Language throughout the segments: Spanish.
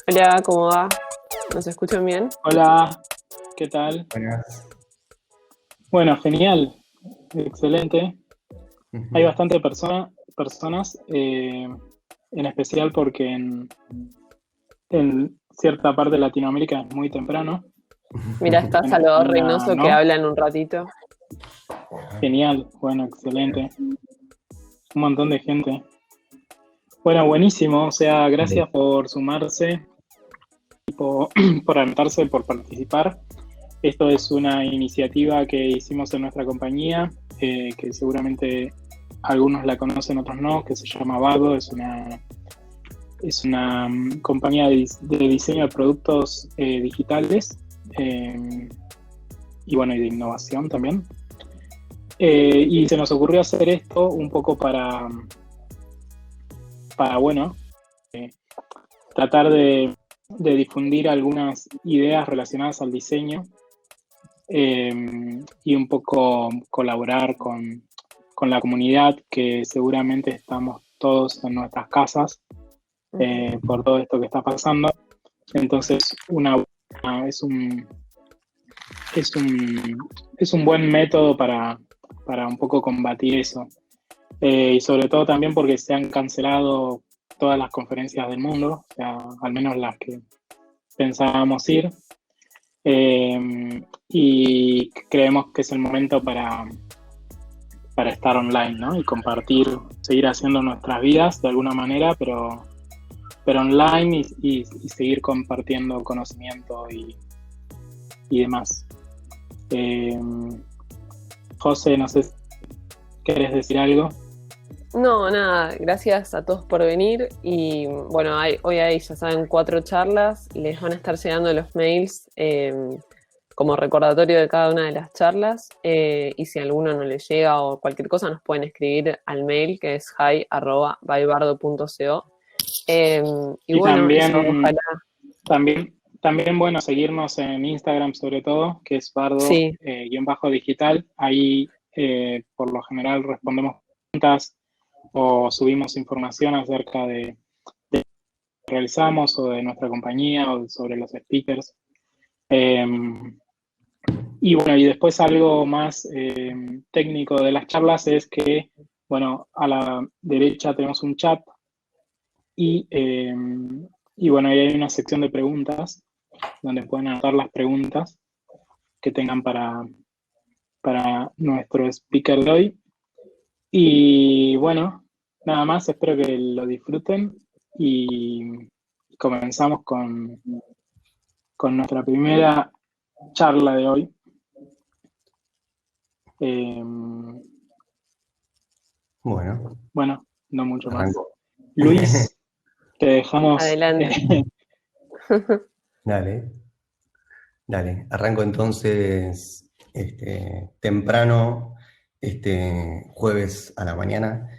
Hola, ¿cómo va? ¿Nos escuchan bien? Hola, ¿qué tal? Buenas. Bueno, genial, excelente. Hay Ujú. bastante personas, en especial porque en cierta parte de Latinoamérica es muy temprano. Mira, está En Salvador España Reynoso que no. habla en un ratito. Genial, bueno, excelente. Un montón de gente. Bueno, buenísimo, o sea, gracias por sumarse, por anotarse, por participar. Esto es una iniciativa que hicimos en nuestra compañía, que seguramente algunos la conocen, otros no, que se llama Vago. Es una compañía de diseño de productos digitales, eh, y bueno, y de innovación también. Y se nos ocurrió hacer esto un poco para bueno, tratar de difundir algunas ideas relacionadas al diseño, y un poco colaborar con la comunidad, que seguramente estamos todos en nuestras casas, por todo esto que está pasando. Entonces, es un, es un buen método para un poco combatir eso. Y sobre todo también porque se han cancelado todas las conferencias del mundo, o sea, al menos las que pensábamos ir. Y creemos que es el momento para estar online, ¿no? Y compartir, seguir haciendo nuestras vidas de alguna manera, pero online, y seguir compartiendo conocimiento y demás. Eh, José, no sé si querés decir algo. No, nada, gracias a todos por venir y bueno, hoy hay, ya saben, 4 charlas, les van a estar llegando los mails como recordatorio de cada una de las charlas, y si alguno no les llega o cualquier cosa nos pueden escribir al mail que es hi@bybardo.co. Y Y bueno, eso, también, ojalá. también bueno, seguirnos en Instagram sobre todo, que es bardo Sí, guión bajo digital. Ahí, por lo general respondemos preguntas o subimos información acerca de lo que realizamos, o de nuestra compañía, o sobre los speakers. Eh, y bueno, y después algo más técnico de las charlas es que, bueno, a la derecha tenemos un chat, y, eh, y bueno, ahí hay una sección de preguntas donde pueden anotar las preguntas que tengan para nuestro speaker de hoy. Y bueno, nada más, espero que lo disfruten, y comenzamos con nuestra primera charla de hoy. Eh, Bueno, bueno, no mucho más. arranco. Luis, te dejamos. adelante. Dale, dale. Arranco entonces temprano, este jueves a la mañana,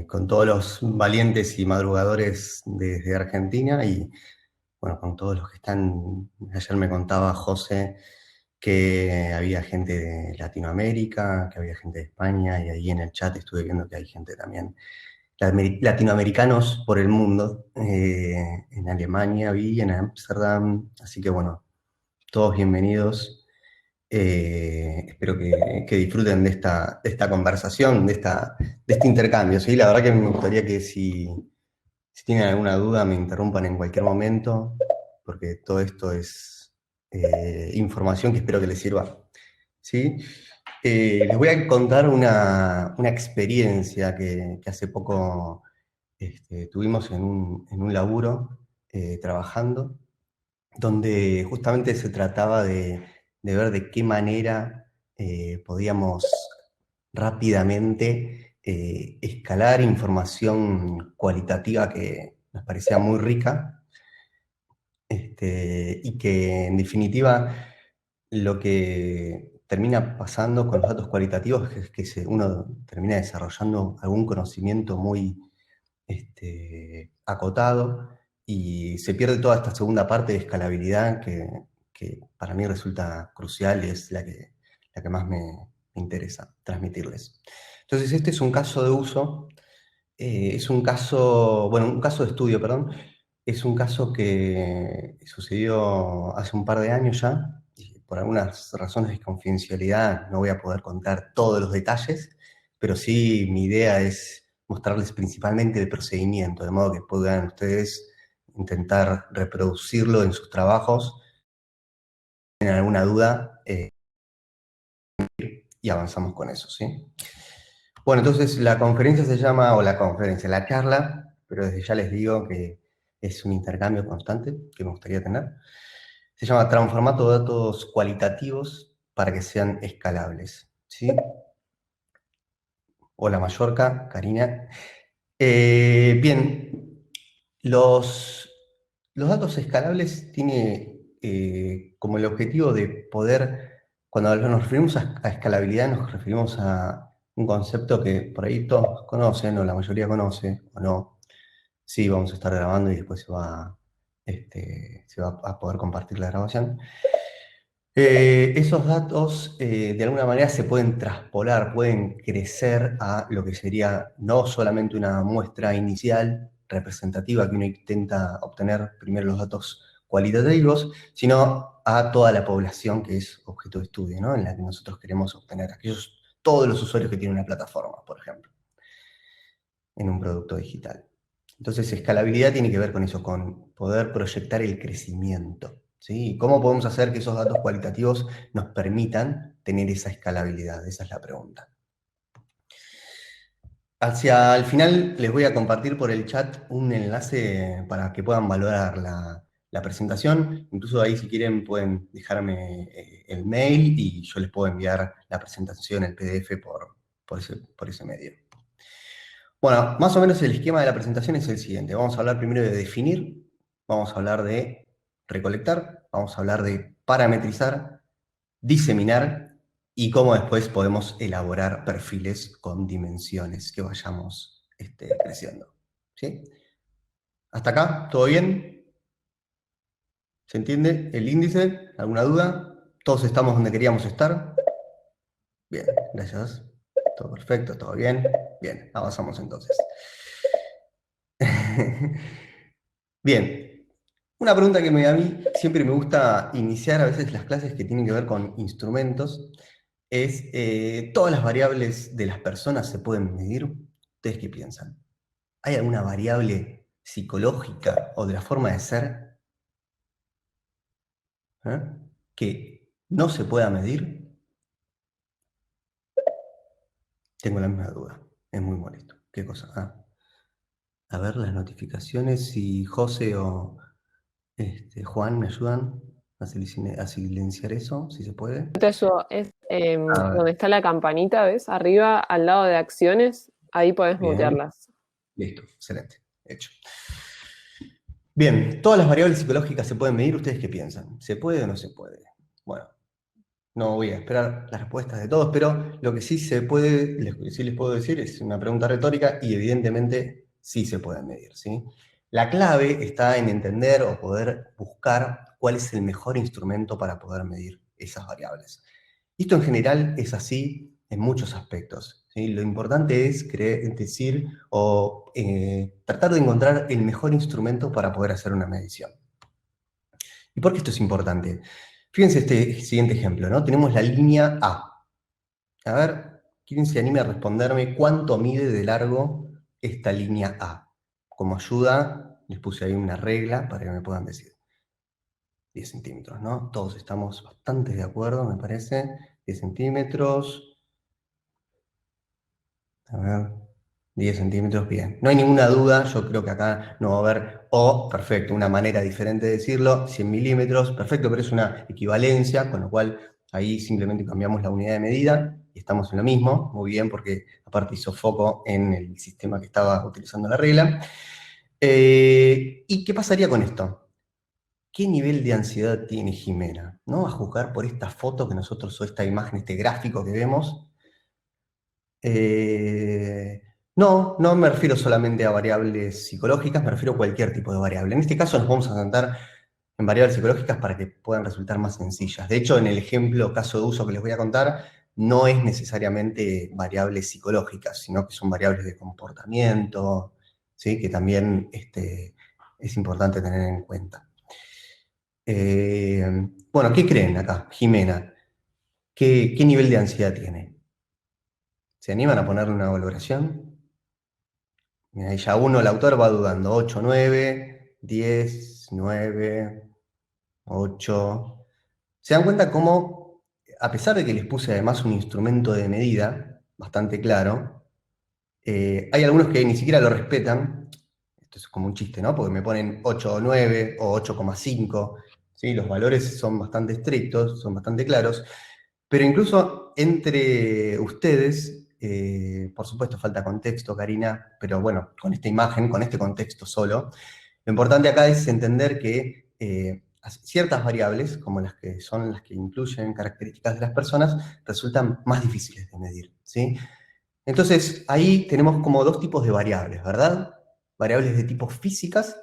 con todos los valientes y madrugadores desde Argentina y bueno, con todos los que están. Ayer me contaba José que había gente de Latinoamérica, que había gente de España, y ahí en el chat estuve viendo que hay gente también, latinoamericanos por el mundo, en Alemania vi, en Ámsterdam, así que bueno, todos bienvenidos. Espero que disfruten de esta conversación, de este intercambio. ¿Sí? La verdad que me gustaría que si tienen alguna duda me interrumpan en cualquier momento, porque todo esto es información que espero que les sirva. ¿Sí? Les voy a contar una experiencia que hace poco tuvimos en un laburo, trabajando, donde justamente se trataba de ver de qué manera podíamos rápidamente escalar información cualitativa que nos parecía muy rica, y que en definitiva lo que termina pasando con los datos cualitativos es que uno termina desarrollando algún conocimiento muy acotado, y se pierde toda esta segunda parte de escalabilidad que para mí resulta crucial y es la que más me interesa transmitirles. Entonces, este es un caso de uso Es un caso, bueno, un caso de estudio, perdón. Es un caso que sucedió hace un par de años ya, y por algunas razones de confidencialidad no voy a poder contar todos los detalles, pero sí mi idea es mostrarles principalmente el procedimiento, de modo que puedan ustedes intentar reproducirlo en sus trabajos. Si tienen alguna duda, y avanzamos con eso, ¿sí? Bueno, entonces la conferencia se llama, o la conferencia, la charla, pero desde ya les digo que es un intercambio constante que me gustaría tener. Se llama Transformato de datos cualitativos para que sean escalables, ¿sí? Hola Mallorca, Karina. Bien, los datos escalables tienen como el objetivo de poder, cuando nos referimos a escalabilidad, nos referimos a un concepto que por ahí todos conocen, o la mayoría conoce, o no. Sí, vamos a estar grabando y después se va a poder compartir la grabación. Esos datos de alguna manera se pueden traspolar, pueden crecer a lo que sería no solamente una muestra inicial representativa que uno intenta obtener primero los datos cualitativos, sino a toda la población que es objeto de estudio, ¿no? En la que nosotros queremos obtener todos los usuarios que tienen una plataforma, por ejemplo, en un producto digital. Entonces, escalabilidad tiene que ver con eso, con poder proyectar el crecimiento, ¿sí? ¿Cómo podemos hacer que esos datos cualitativos nos permitan tener esa escalabilidad? Esa es la pregunta. Hacia el final les voy a compartir por el chat un enlace para que puedan valorar la presentación. Incluso ahí, si quieren, pueden dejarme el mail y yo les puedo enviar la presentación, el PDF, por ese medio. Bueno, más o menos el esquema de la presentación es el siguiente. Vamos a hablar primero de definir, vamos a hablar de recolectar, vamos a hablar de parametrizar, diseminar y cómo después podemos elaborar perfiles con dimensiones que vayamos creciendo. ¿Sí? ¿Hasta acá? ¿Todo bien? ¿Se entiende el índice? ¿Alguna duda? ¿Todos estamos donde queríamos estar? Bien, gracias. Todo perfecto, todo bien. Bien, avanzamos entonces. Bien, una pregunta que a mí siempre me gusta iniciar a veces las clases que tienen que ver con instrumentos es, ¿todas las variables de las personas se pueden medir? ¿Ustedes qué piensan? ¿Hay alguna variable psicológica o de la forma de ser que no se pueda medir? Tengo la misma duda, es muy molesto. ¿Qué cosa? A ver las notificaciones, si José o Juan me ayudan a silenciar eso, si se puede. Te ayudo. Es A ver, donde está la campanita, ¿ves? Arriba, al lado de acciones, ahí podés bien, mutearlas. listo, excelente, hecho. Bien, ¿todas las variables psicológicas se pueden medir? ¿Ustedes qué piensan? ¿Se puede o no se puede? Bueno, no voy a esperar las respuestas de todos, pero lo que sí se puede, sí les puedo decir, es una pregunta retórica y evidentemente sí se pueden medir, ¿sí? La clave está en entender o poder buscar cuál es el mejor instrumento para poder medir esas variables. Esto en general es así en muchos aspectos, ¿sí? Lo importante es decir o tratar de encontrar el mejor instrumento para poder hacer una medición. ¿Y por qué esto es importante? Fíjense este siguiente ejemplo, ¿no? Tenemos la línea A. A ver, ¿quién se anime a responderme cuánto mide de largo esta línea A? Como ayuda, les puse ahí una regla para que me puedan decir. 10 centímetros, ¿no? Todos estamos bastante de acuerdo, me parece. 10 centímetros. A ver, 10 centímetros, bien. No hay ninguna duda, yo creo que acá no va a haber, perfecto, una manera diferente de decirlo, 100 milímetros, perfecto, pero es una equivalencia, con lo cual ahí simplemente cambiamos la unidad de medida y estamos en lo mismo, muy bien, porque aparte hizo foco en el sistema que estaba utilizando la regla. ¿Y qué pasaría con esto? ¿Qué nivel de ansiedad tiene Jimena? ¿No? A juzgar por esta foto que nosotros, o esta imagen, este gráfico que vemos. No me refiero solamente a variables psicológicas, me refiero a cualquier tipo de variable. En este caso nos vamos a centrar en variables psicológicas para que puedan resultar más sencillas. De hecho, en el ejemplo, caso de uso que les voy a contar, no es necesariamente variables psicológicas, sino que son variables de comportamiento, ¿sí? Que también es importante tener en cuenta. Bueno, ¿qué creen acá, Jimena? ¿Qué nivel de ansiedad tiene? ¿Se animan a ponerle una valoración? Mira, ahí ya el autor va dudando. 8, 9, 10, 9, 8. ¿Se dan cuenta cómo, a pesar de que les puse además un instrumento de medida bastante claro, hay algunos que ni siquiera lo respetan? Esto es como un chiste, ¿no? Porque me ponen 8,9 o 8,5, ¿sí? Los valores son bastante estrictos, son bastante claros, pero incluso entre ustedes, por supuesto falta contexto, Karina, pero bueno, con esta imagen, con este contexto solo, lo importante acá es entender que ciertas variables, como las que son las que incluyen características de las personas, resultan más difíciles de medir, ¿sí? Entonces, ahí tenemos como dos tipos de variables, ¿verdad? Variables de tipo físicas,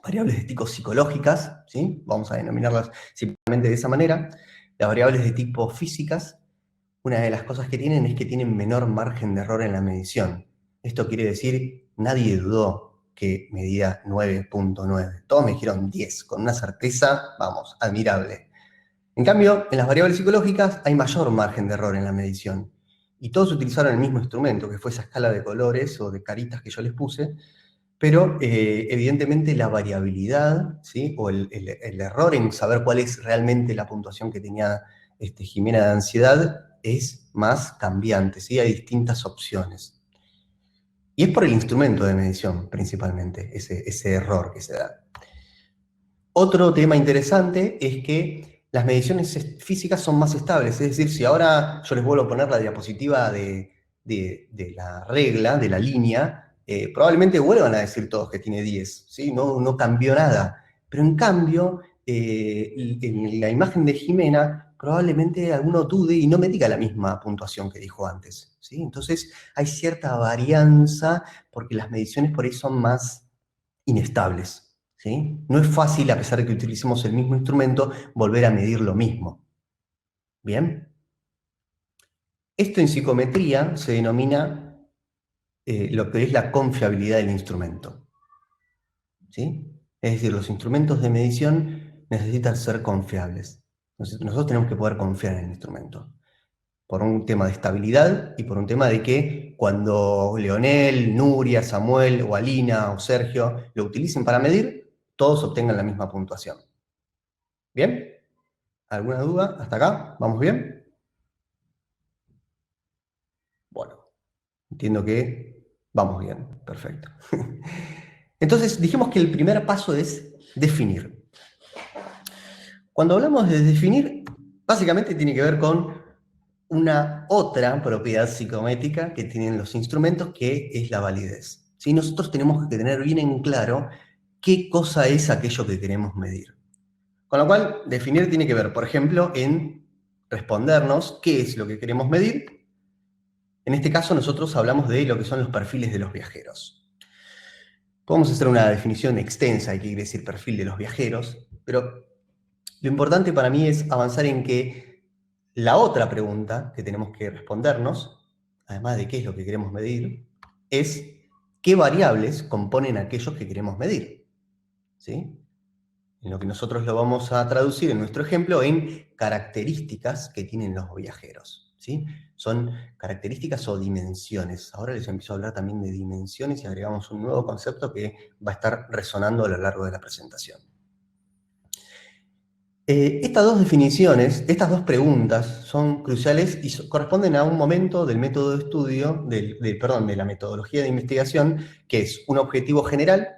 variables de tipo psicológicas, ¿sí? Vamos a denominarlas simplemente de esa manera. Las variables de tipo físicas, una de las cosas que tienen es que tienen menor margen de error en la medición. Esto quiere decir, nadie dudó que medía 9,9. Todos me dijeron 10, con una certeza, vamos, admirable. En cambio, en las variables psicológicas hay mayor margen de error en la medición. Y todos utilizaron el mismo instrumento, que fue esa escala de colores o de caritas que yo les puse, pero evidentemente la variabilidad, ¿sí? O el error en saber cuál es realmente la puntuación que tenía Jimena de ansiedad es más cambiante, ¿sí? Hay distintas opciones. Y es por el instrumento de medición, principalmente, ese error que se da. Otro tema interesante es que las mediciones físicas son más estables, es decir, si ahora yo les vuelvo a poner la diapositiva de la regla, de la línea, probablemente vuelvan a decir todos que tiene 10, ¿sí? No cambió nada. Pero en cambio, en la imagen de Jimena, probablemente alguno dude y no me diga la misma puntuación que dijo antes, ¿sí? Entonces hay cierta varianza porque las mediciones por ahí son más inestables. ¿Sí? No es fácil, a pesar de que utilicemos el mismo instrumento, volver a medir lo mismo. ¿Bien? Esto en psicometría se denomina lo que es la confiabilidad del instrumento. ¿Sí? Es decir, los instrumentos de medición necesitan ser confiables. Nosotros tenemos que poder confiar en el instrumento. Por un tema de estabilidad y por un tema de que cuando Leonel, Nuria, Samuel o Alina o Sergio lo utilicen para medir, todos obtengan la misma puntuación. ¿Bien? ¿Alguna duda hasta acá? ¿Vamos bien? Bueno, entiendo que vamos bien. Perfecto. Entonces, dijimos que el primer paso es definir. Cuando hablamos de definir, básicamente tiene que ver con una otra propiedad psicométrica que tienen los instrumentos, que es la validez. ¿Sí? Nosotros tenemos que tener bien en claro qué cosa es aquello que queremos medir. Con lo cual, definir tiene que ver, por ejemplo, en respondernos qué es lo que queremos medir. En este caso, nosotros hablamos de lo que son los perfiles de los viajeros. Podemos hacer una definición extensa de qué quiere decir perfil de los viajeros, pero lo importante para mí es avanzar en que la otra pregunta que tenemos que respondernos, además de qué es lo que queremos medir, es qué variables componen aquellos que queremos medir. ¿Sí? En lo que nosotros lo vamos a traducir en nuestro ejemplo en características que tienen los viajeros. ¿Sí? Son características o dimensiones. Ahora les empiezo a hablar también de dimensiones y agregamos un nuevo concepto que va a estar resonando a lo largo de la presentación. Estas dos definiciones, estas dos preguntas son cruciales y corresponden a un momento del método de estudio, de la metodología de investigación, que es un objetivo general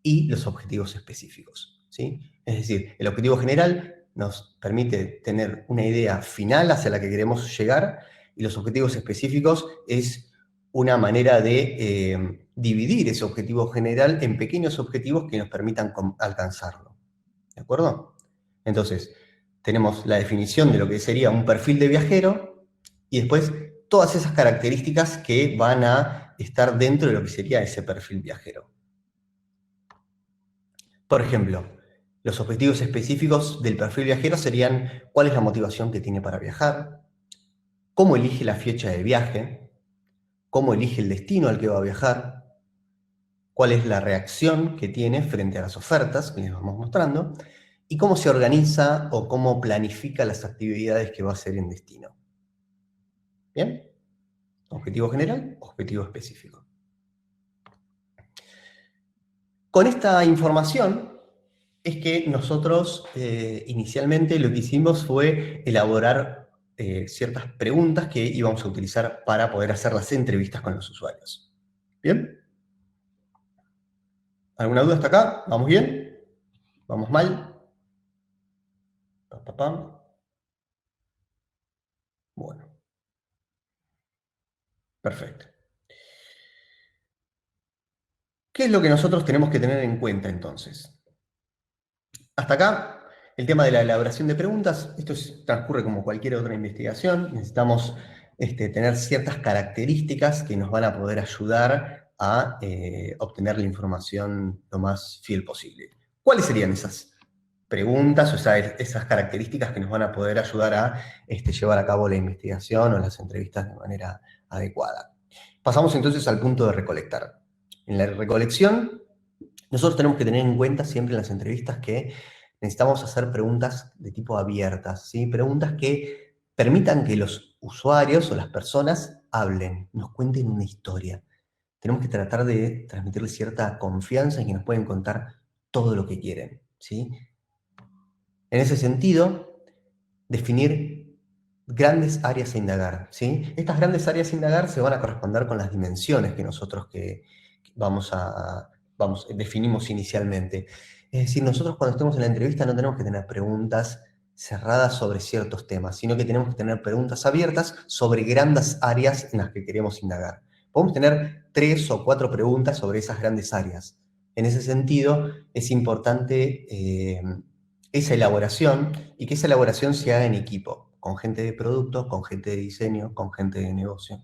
y los objetivos específicos. ¿Sí? Es decir, el objetivo general nos permite tener una idea final hacia la que queremos llegar y los objetivos específicos es una manera de dividir ese objetivo general en pequeños objetivos que nos permitan alcanzarlo. ¿De acuerdo? Entonces, tenemos la definición de lo que sería un perfil de viajero y después todas esas características que van a estar dentro de lo que sería ese perfil viajero. Por ejemplo, los objetivos específicos del perfil viajero serían cuál es la motivación que tiene para viajar, cómo elige la fecha de viaje, cómo elige el destino al que va a viajar, cuál es la reacción que tiene frente a las ofertas que les vamos mostrando, y cómo se organiza o cómo planifica las actividades que va a hacer en destino. ¿Bien? Objetivo general, objetivo específico. Con esta información es que nosotros inicialmente lo que hicimos fue elaborar ciertas preguntas que íbamos a utilizar para poder hacer las entrevistas con los usuarios. ¿Bien? ¿Alguna duda hasta acá? ¿Vamos bien? ¿Vamos mal? Pam, pam, pam. Bueno. Perfecto. ¿Qué es lo que nosotros tenemos que tener en cuenta entonces? Hasta acá, el tema de la elaboración de preguntas, transcurre como cualquier otra investigación. Necesitamos tener ciertas características que nos van a poder ayudar a obtener la información lo más fiel posible. ¿Cuáles serían esas preguntas o esas características que nos van a poder ayudar a llevar a cabo la investigación o las entrevistas de manera adecuada? Pasamos entonces al punto de recolectar. En la recolección, nosotros tenemos que tener en cuenta siempre en las entrevistas que necesitamos hacer preguntas de tipo abiertas, ¿sí? Preguntas que permitan que los usuarios o las personas hablen, nos cuenten una historia. Tenemos que tratar de transmitirles cierta confianza en que nos pueden contar todo lo que quieren, ¿sí? En ese sentido, definir grandes áreas a indagar, ¿sí? Estas grandes áreas a indagar se van a corresponder con las dimensiones que nosotros definimos inicialmente. Es decir, nosotros cuando estemos en la entrevista no tenemos que tener preguntas cerradas sobre ciertos temas, sino que tenemos que tener preguntas abiertas sobre grandes áreas en las que queremos indagar. Podemos tener 3 o 4 preguntas sobre esas grandes áreas. En ese sentido, es importante esa elaboración y que esa elaboración se haga en equipo, con gente de producto, con gente de diseño, con gente de negocio.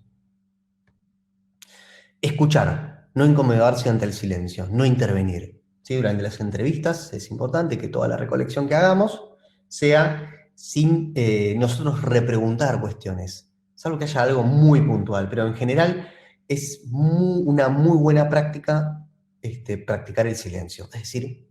Escuchar, no incomodarse ante el silencio, no intervenir. ¿Sí? Durante las entrevistas es importante que toda la recolección que hagamos sea sin nosotros repreguntar cuestiones, salvo que haya algo muy puntual, pero en general es una muy buena práctica practicar el silencio, es decir,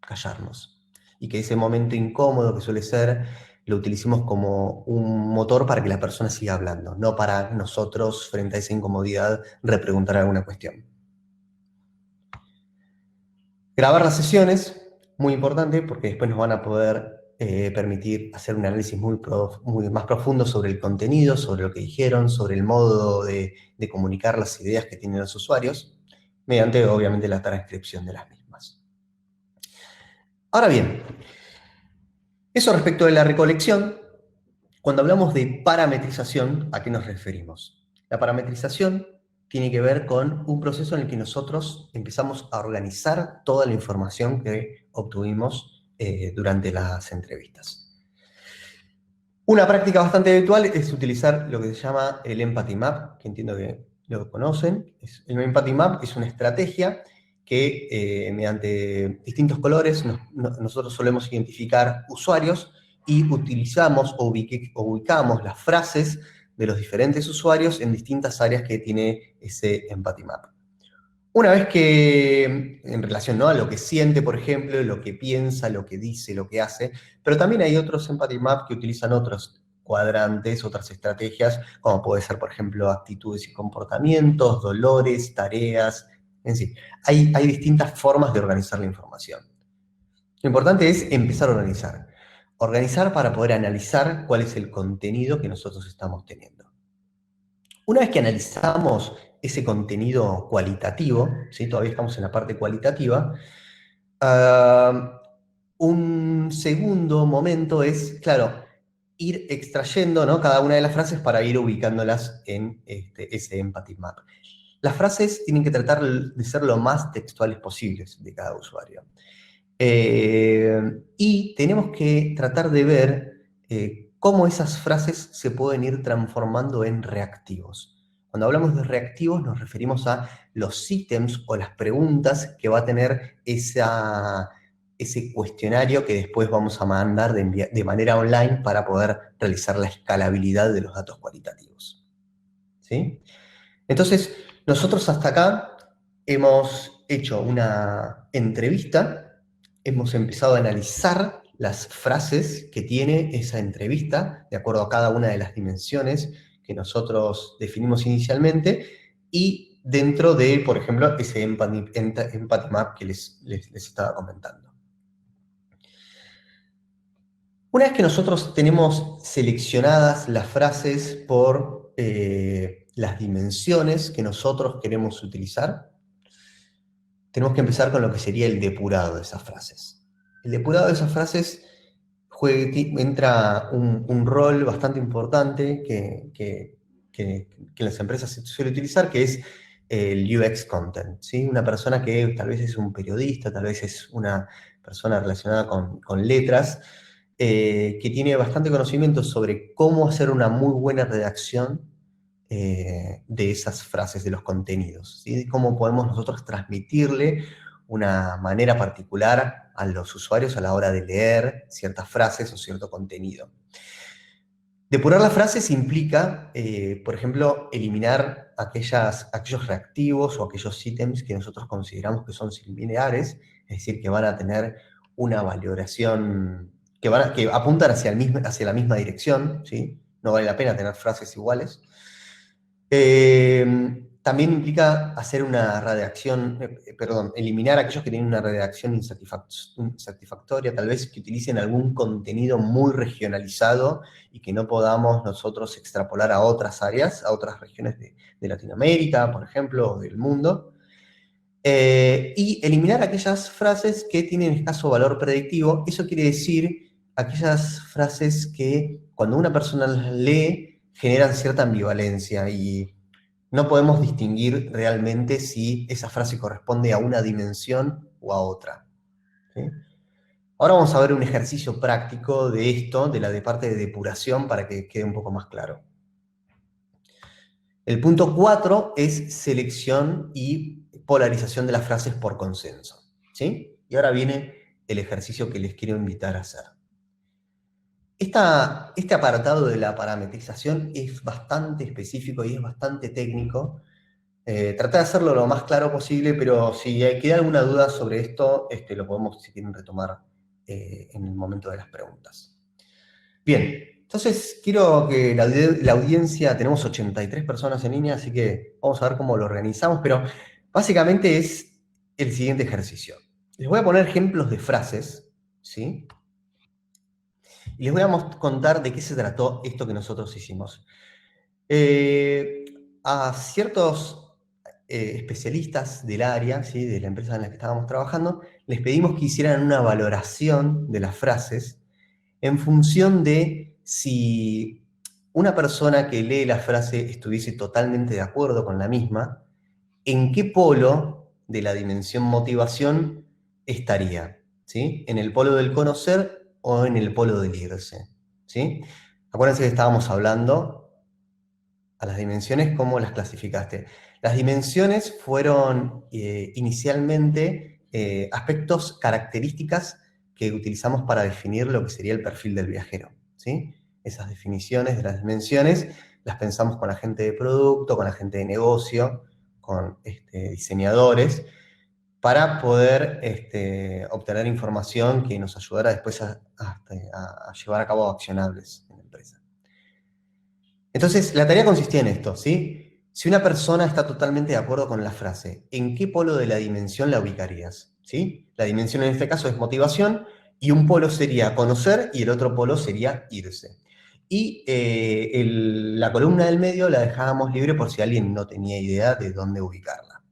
callarnos. Y que ese momento incómodo que suele ser, lo utilicemos como un motor para que la persona siga hablando, no para nosotros, frente a esa incomodidad, repreguntar alguna cuestión. Grabar las sesiones, muy importante, porque después nos van a poder permitir hacer un análisis muy más profundo sobre el contenido, sobre lo que dijeron, sobre el modo de comunicar las ideas que tienen los usuarios, mediante, obviamente, la transcripción de las mismas. Ahora bien, eso respecto de la recolección. Cuando hablamos de parametrización, ¿a qué nos referimos? La parametrización tiene que ver con un proceso en el que nosotros empezamos a organizar toda la información que obtuvimos durante las entrevistas. Una práctica bastante habitual es utilizar lo que se llama el Empathy Map, que entiendo que lo conocen. El Empathy Map es una estrategia que mediante distintos colores nosotros solemos identificar usuarios y utilizamos o ubicamos las frases de los diferentes usuarios en distintas áreas que tiene ese Empathy Map. Una vez que, en relación, ¿no?, a lo que siente, por ejemplo, lo que piensa, lo que dice, lo que hace, pero también hay otros Empathy Map que utilizan otros cuadrantes, otras estrategias, como puede ser, por ejemplo, actitudes y comportamientos, dolores, tareas, en sí. Hay distintas formas de organizar la información. Lo importante es empezar a organizar. Organizar para poder analizar cuál es el contenido que nosotros estamos teniendo. Una vez que analizamos ese contenido cualitativo, ¿sí?, todavía estamos en la parte cualitativa, un segundo momento es, claro, ir extrayendo, ¿no?, cada una de las frases para ir ubicándolas en ese Empathy Map. Las frases tienen que tratar de ser lo más textuales posibles de cada usuario. Y tenemos que tratar de ver cómo esas frases se pueden ir transformando en reactivos. Cuando hablamos de reactivos nos referimos a los ítems o las preguntas que va a tener esa ese cuestionario que después vamos a mandar de manera online para poder realizar la escalabilidad de los datos cualitativos. ¿Sí? Entonces, nosotros hasta acá hemos hecho una entrevista, hemos empezado a analizar las frases que tiene esa entrevista, de acuerdo a cada una de las dimensiones que nosotros definimos inicialmente, y dentro de, por ejemplo, ese empathy map que les estaba comentando. Una vez que nosotros tenemos seleccionadas las frases por las dimensiones que nosotros queremos utilizar, tenemos que empezar con lo que sería el depurado de esas frases. El depurado de esas frases entra un rol bastante importante que en las empresas se suele utilizar, que es el UX content, ¿sí? Una persona que tal vez es un periodista, tal vez es una persona relacionada con letras, que tiene bastante conocimiento sobre cómo hacer una muy buena redacción de esas frases, de los contenidos, ¿sí? Cómo podemos nosotros transmitirle una manera particular a los usuarios a la hora de leer ciertas frases o cierto contenido. Depurar las frases implica, por ejemplo, eliminar aquellos reactivos o aquellos ítems que nosotros consideramos que son similares, es decir, que van a tener una valoración, que apuntan hacia la misma dirección, ¿sí? No vale la pena tener frases iguales. También implica hacer una redacción, eliminar aquellos que tienen una redacción insatisfactoria, tal vez que utilicen algún contenido muy regionalizado y que no podamos nosotros extrapolar a otras áreas, a otras regiones de Latinoamérica, por ejemplo, o del mundo. Y eliminar aquellas frases que tienen escaso valor predictivo. Eso quiere decir aquellas frases que cuando una persona las lee generan cierta ambivalencia y no podemos distinguir realmente si esa frase corresponde a una dimensión o a otra. ¿Sí? Ahora vamos a ver un ejercicio práctico de esto, de parte de depuración, para que quede un poco más claro. El punto 4 es selección y polarización de las frases por consenso. ¿Sí? Y ahora viene el ejercicio que les quiero invitar a hacer. Este apartado de la parametrización es bastante específico y es bastante técnico. Traté de hacerlo lo más claro posible, pero si queda alguna duda sobre esto, lo podemos, si quieren, retomar en el momento de las preguntas. Bien, entonces quiero que la audiencia, tenemos 83 personas en línea, así que vamos a ver cómo lo organizamos, pero básicamente es el siguiente ejercicio. Les voy a poner ejemplos de frases, ¿sí? Y les voy a contar de qué se trató esto que nosotros hicimos. A ciertos especialistas del área, ¿sí? De la empresa en la que estábamos trabajando, les pedimos que hicieran una valoración de las frases en función de si una persona que lee la frase estuviese totalmente de acuerdo con la misma, en qué polo de la dimensión motivación estaría, ¿sí? ¿En el polo del conocer o en el polo del irse? ¿Sí? Acuérdense que estábamos hablando a las dimensiones, ¿cómo las clasificaste? Las dimensiones fueron inicialmente aspectos, características que utilizamos para definir lo que sería el perfil del viajero, ¿sí? Esas definiciones de las dimensiones las pensamos con la gente de producto, con la gente de negocio, con diseñadores, para poder obtener información que nos ayudara después a llevar a cabo accionables en la empresa. Entonces, la tarea consistía en esto, ¿sí? Si una persona está totalmente de acuerdo con la frase, ¿en qué polo de la dimensión la ubicarías? ¿Sí? La dimensión en este caso es motivación, y un polo sería conocer y el otro polo sería irse. Y la columna del medio la dejábamos libre por si alguien no tenía idea de dónde ubicarla.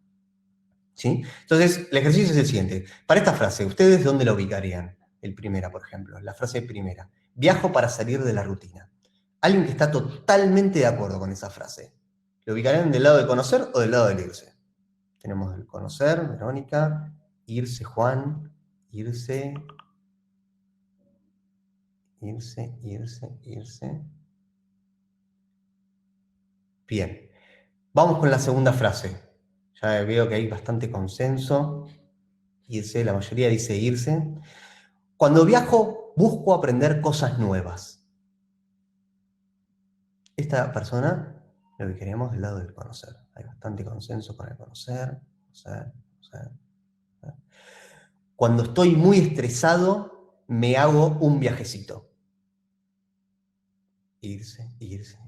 ¿Sí? Entonces, el ejercicio es el siguiente. Para esta frase, ¿ustedes dónde la ubicarían? El primera, por ejemplo, la frase primera. Viajo para salir de la rutina. Alguien que está totalmente de acuerdo con esa frase. ¿Lo ubicarían del lado de conocer o del lado del irse? Tenemos el conocer, Verónica, irse, Juan, irse, irse, irse, irse. Bien. Vamos con la segunda frase. Ya veo que hay bastante consenso. irse, la mayoría dice irse. Cuando viajo, busco aprender cosas nuevas. Esta persona, lo que queremos del lado del conocer. Hay bastante consenso con el conocer. Cuando estoy muy estresado, me hago un viajecito. Irse.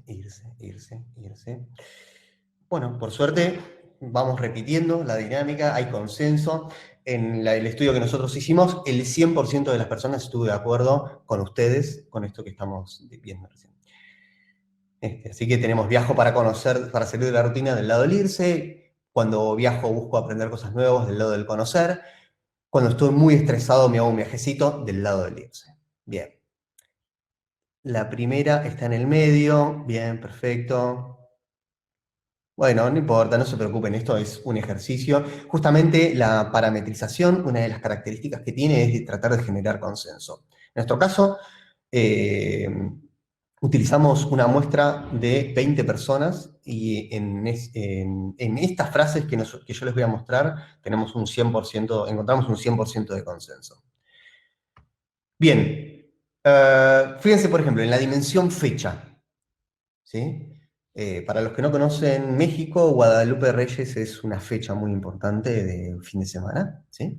Bueno, por suerte, vamos repitiendo la dinámica, hay consenso. En el estudio que nosotros hicimos, el 100% de las personas estuvo de acuerdo con ustedes, con esto que estamos viendo recién. Así que tenemos viajo para conocer, para salir de la rutina del lado del irse. Cuando viajo busco aprender cosas nuevas del lado del conocer. Cuando estoy muy estresado me hago un viajecito del lado del irse. Bien. La primera está en el medio. Bien, perfecto. Bueno, no importa, no se preocupen, esto es un ejercicio. Justamente la parametrización, una de las características que tiene es tratar de generar consenso. En nuestro caso, utilizamos una muestra de 20 personas y en estas frases que yo les voy a mostrar tenemos un 100%, encontramos un 100% de consenso. Bien, fíjense por ejemplo en la dimensión fecha, ¿sí? Para los que no conocen México, Guadalupe Reyes es una fecha muy importante de fin de semana, ¿sí?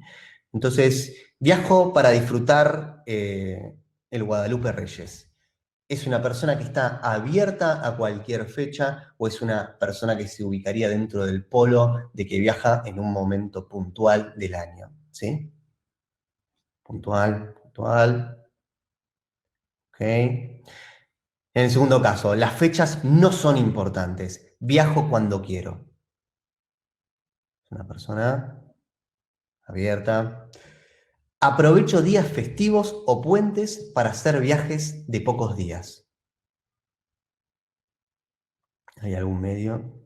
Entonces, viajo para disfrutar el Guadalupe Reyes. ¿Es una persona que está abierta a cualquier fecha o es una persona que se ubicaría dentro del polo de que viaja en un momento puntual del año? ¿Sí? Puntual. Ok. En el segundo caso, las fechas no son importantes. Viajo cuando quiero. Es una persona abierta. Aprovecho días festivos o puentes para hacer viajes de pocos días. ¿Hay algún medio?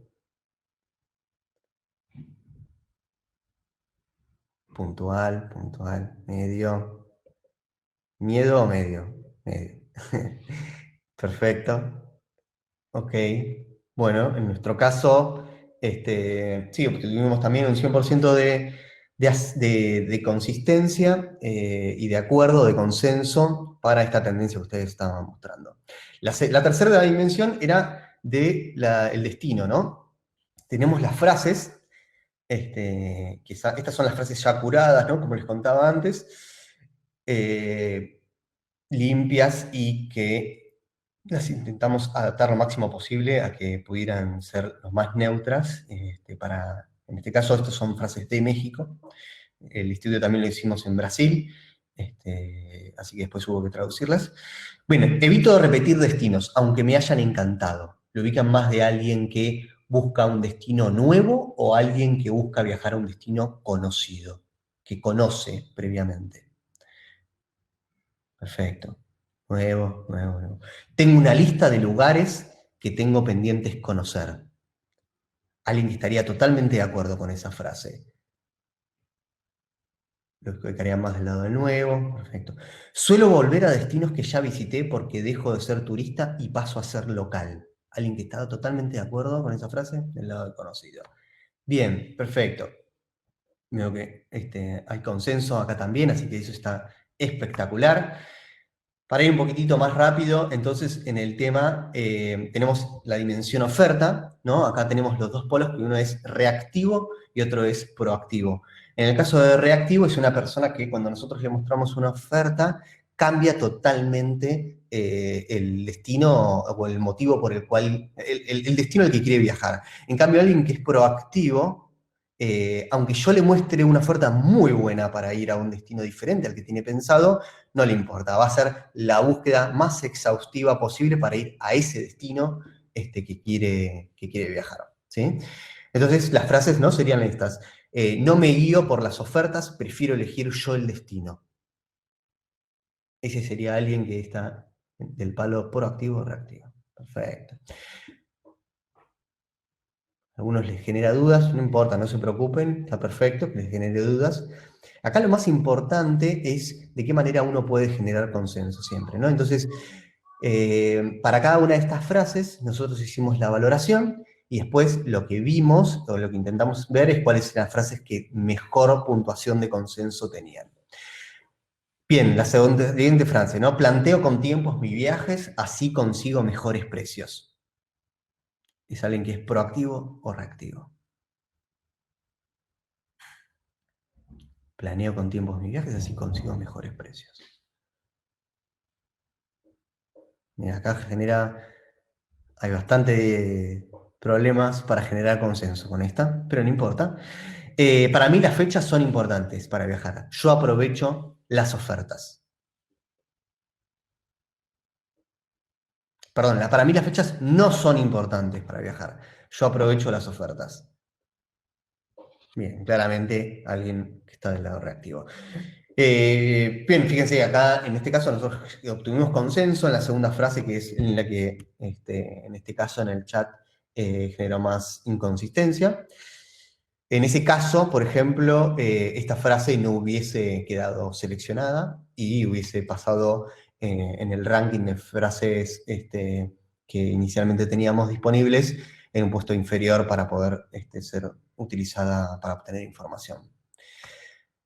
Puntual, medio. ¿Miedo o medio? Medio. Perfecto. Ok. Bueno, en nuestro caso, sí, tuvimos también un 100% de consistencia y de acuerdo, de consenso para esta tendencia que ustedes estaban mostrando. La tercera dimensión era el destino, ¿no? Tenemos las frases, estas son las frases ya curadas, ¿no? Como les contaba antes, limpias y que las intentamos adaptar lo máximo posible a que pudieran ser lo más neutras. En este caso, estas son frases de México. El estudio también lo hicimos en Brasil, así que después hubo que traducirlas. Bueno, evito repetir destinos, aunque me hayan encantado. ¿Lo ubican más de alguien que busca un destino nuevo o alguien que busca viajar a un destino conocido, que conoce previamente? Perfecto. Nuevo. Tengo una lista de lugares que tengo pendientes conocer. Alguien que estaría totalmente de acuerdo con esa frase. Los que quedarían más del lado del nuevo. Perfecto. Suelo volver a destinos que ya visité porque dejo de ser turista y paso a ser local. Alguien que está totalmente de acuerdo con esa frase, del lado del conocido. Bien, perfecto. Veo que hay consenso acá también, así que eso está espectacular. Para ir un poquitito más rápido, entonces en el tema tenemos la dimensión oferta, ¿no? Acá tenemos los dos polos, que uno es reactivo y otro es proactivo. En el caso de reactivo es una persona que cuando nosotros le mostramos una oferta, cambia totalmente el destino o el motivo por el cual, el destino al que quiere viajar. En cambio, alguien que es proactivo, aunque yo le muestre una oferta muy buena para ir a un destino diferente al que tiene pensado, no le importa, va a ser la búsqueda más exhaustiva posible para ir a ese destino que quiere viajar, ¿sí? Entonces, las frases no serían estas. No me guío por las ofertas, prefiero elegir yo el destino. Ese sería alguien que está del palo proactivo o reactivo. Perfecto. A algunos les genera dudas, no importa, no se preocupen, está perfecto que les genere dudas. Acá lo más importante es de qué manera uno puede generar consenso siempre, ¿no? Entonces, para cada una de estas frases, nosotros hicimos la valoración y después lo que vimos, o lo que intentamos ver, es cuáles eran las frases que mejor puntuación de consenso tenían. Bien, la siguiente frase, ¿no? Planteo con tiempos mis viajes, así consigo mejores precios. ¿Es alguien que es proactivo o reactivo? Planeo con tiempos mis viajes, así consigo mejores precios. Mira, acá hay bastante problemas para generar consenso con esta, pero no importa. Para mí las fechas son importantes para viajar. Yo aprovecho las ofertas. Perdón, para mí las fechas no son importantes para viajar. Yo aprovecho las ofertas. Bien, claramente alguien que está del lado reactivo. Bien, fíjense, acá en este caso nosotros obtuvimos consenso en la segunda frase, que es en la que en este caso en el chat generó más inconsistencia. En ese caso, por ejemplo, esta frase no hubiese quedado seleccionada y hubiese pasado en el ranking de frases que inicialmente teníamos disponibles en un puesto inferior para poder ser utilizada para obtener información.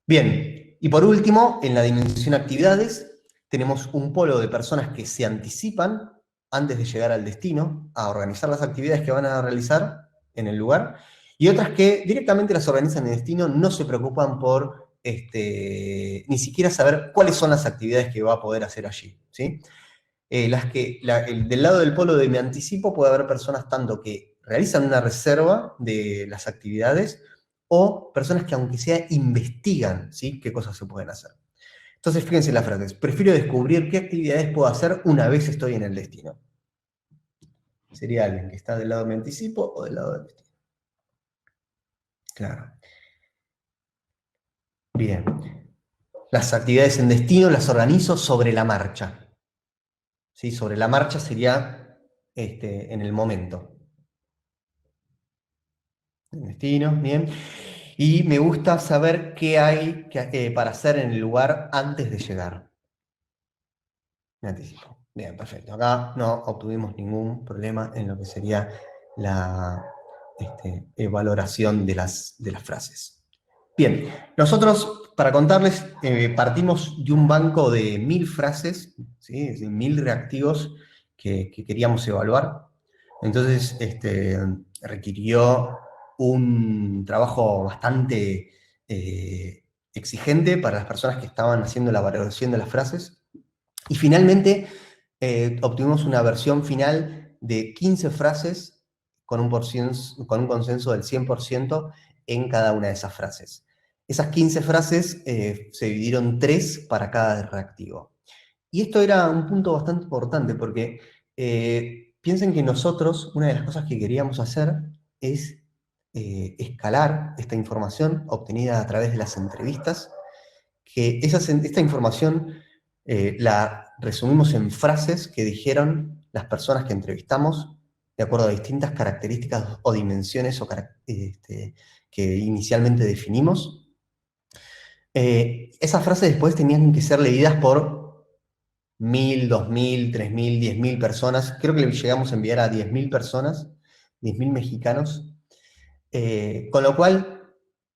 Bien, y por último, en la dimensión actividades, tenemos un polo de personas que se anticipan antes de llegar al destino a organizar las actividades que van a realizar en el lugar, y otras que directamente las organizan en el destino, no se preocupan por ni siquiera saber cuáles son las actividades que va a poder hacer allí, ¿sí? Del lado del polo de me anticipo puede haber personas tanto que realizan una reserva de las actividades o personas que aunque sea investigan, ¿sí?, qué cosas se pueden hacer. Entonces fíjense las frases. Prefiero descubrir qué actividades puedo hacer una vez estoy en el destino. Sería alguien que está del lado de me anticipo o del lado del destino. Claro. Bien. Las actividades en destino las organizo sobre la marcha. ¿Sí? Sobre la marcha sería en el momento. En destino, bien. Y me gusta saber qué hay para hacer en el lugar antes de llegar. Me anticipo. Bien, perfecto. Acá no obtuvimos ningún problema en lo que sería la valoración de las frases. Bien, nosotros, para contarles, partimos de un banco de 1000 frases, ¿sí? Es decir, 1000 reactivos que queríamos evaluar. Entonces, requirió un trabajo bastante exigente para las personas que estaban haciendo la valoración de las frases. Y finalmente obtuvimos una versión final de 15 frases con un consenso del 100% en cada una de esas frases. Esas 15 frases se dividieron 3 para cada reactivo. Y esto era un punto bastante importante porque piensen que nosotros, una de las cosas que queríamos hacer es escalar esta información obtenida a través de las entrevistas, que esta información la resumimos en frases que dijeron las personas que entrevistamos de acuerdo a distintas características o dimensiones que inicialmente definimos. Esas frases después tenían que ser leídas por 1000, 2000, 3000, 10.000 personas. Creo que le llegamos a enviar a 10.000 personas, 10.000 mexicanos. Con lo cual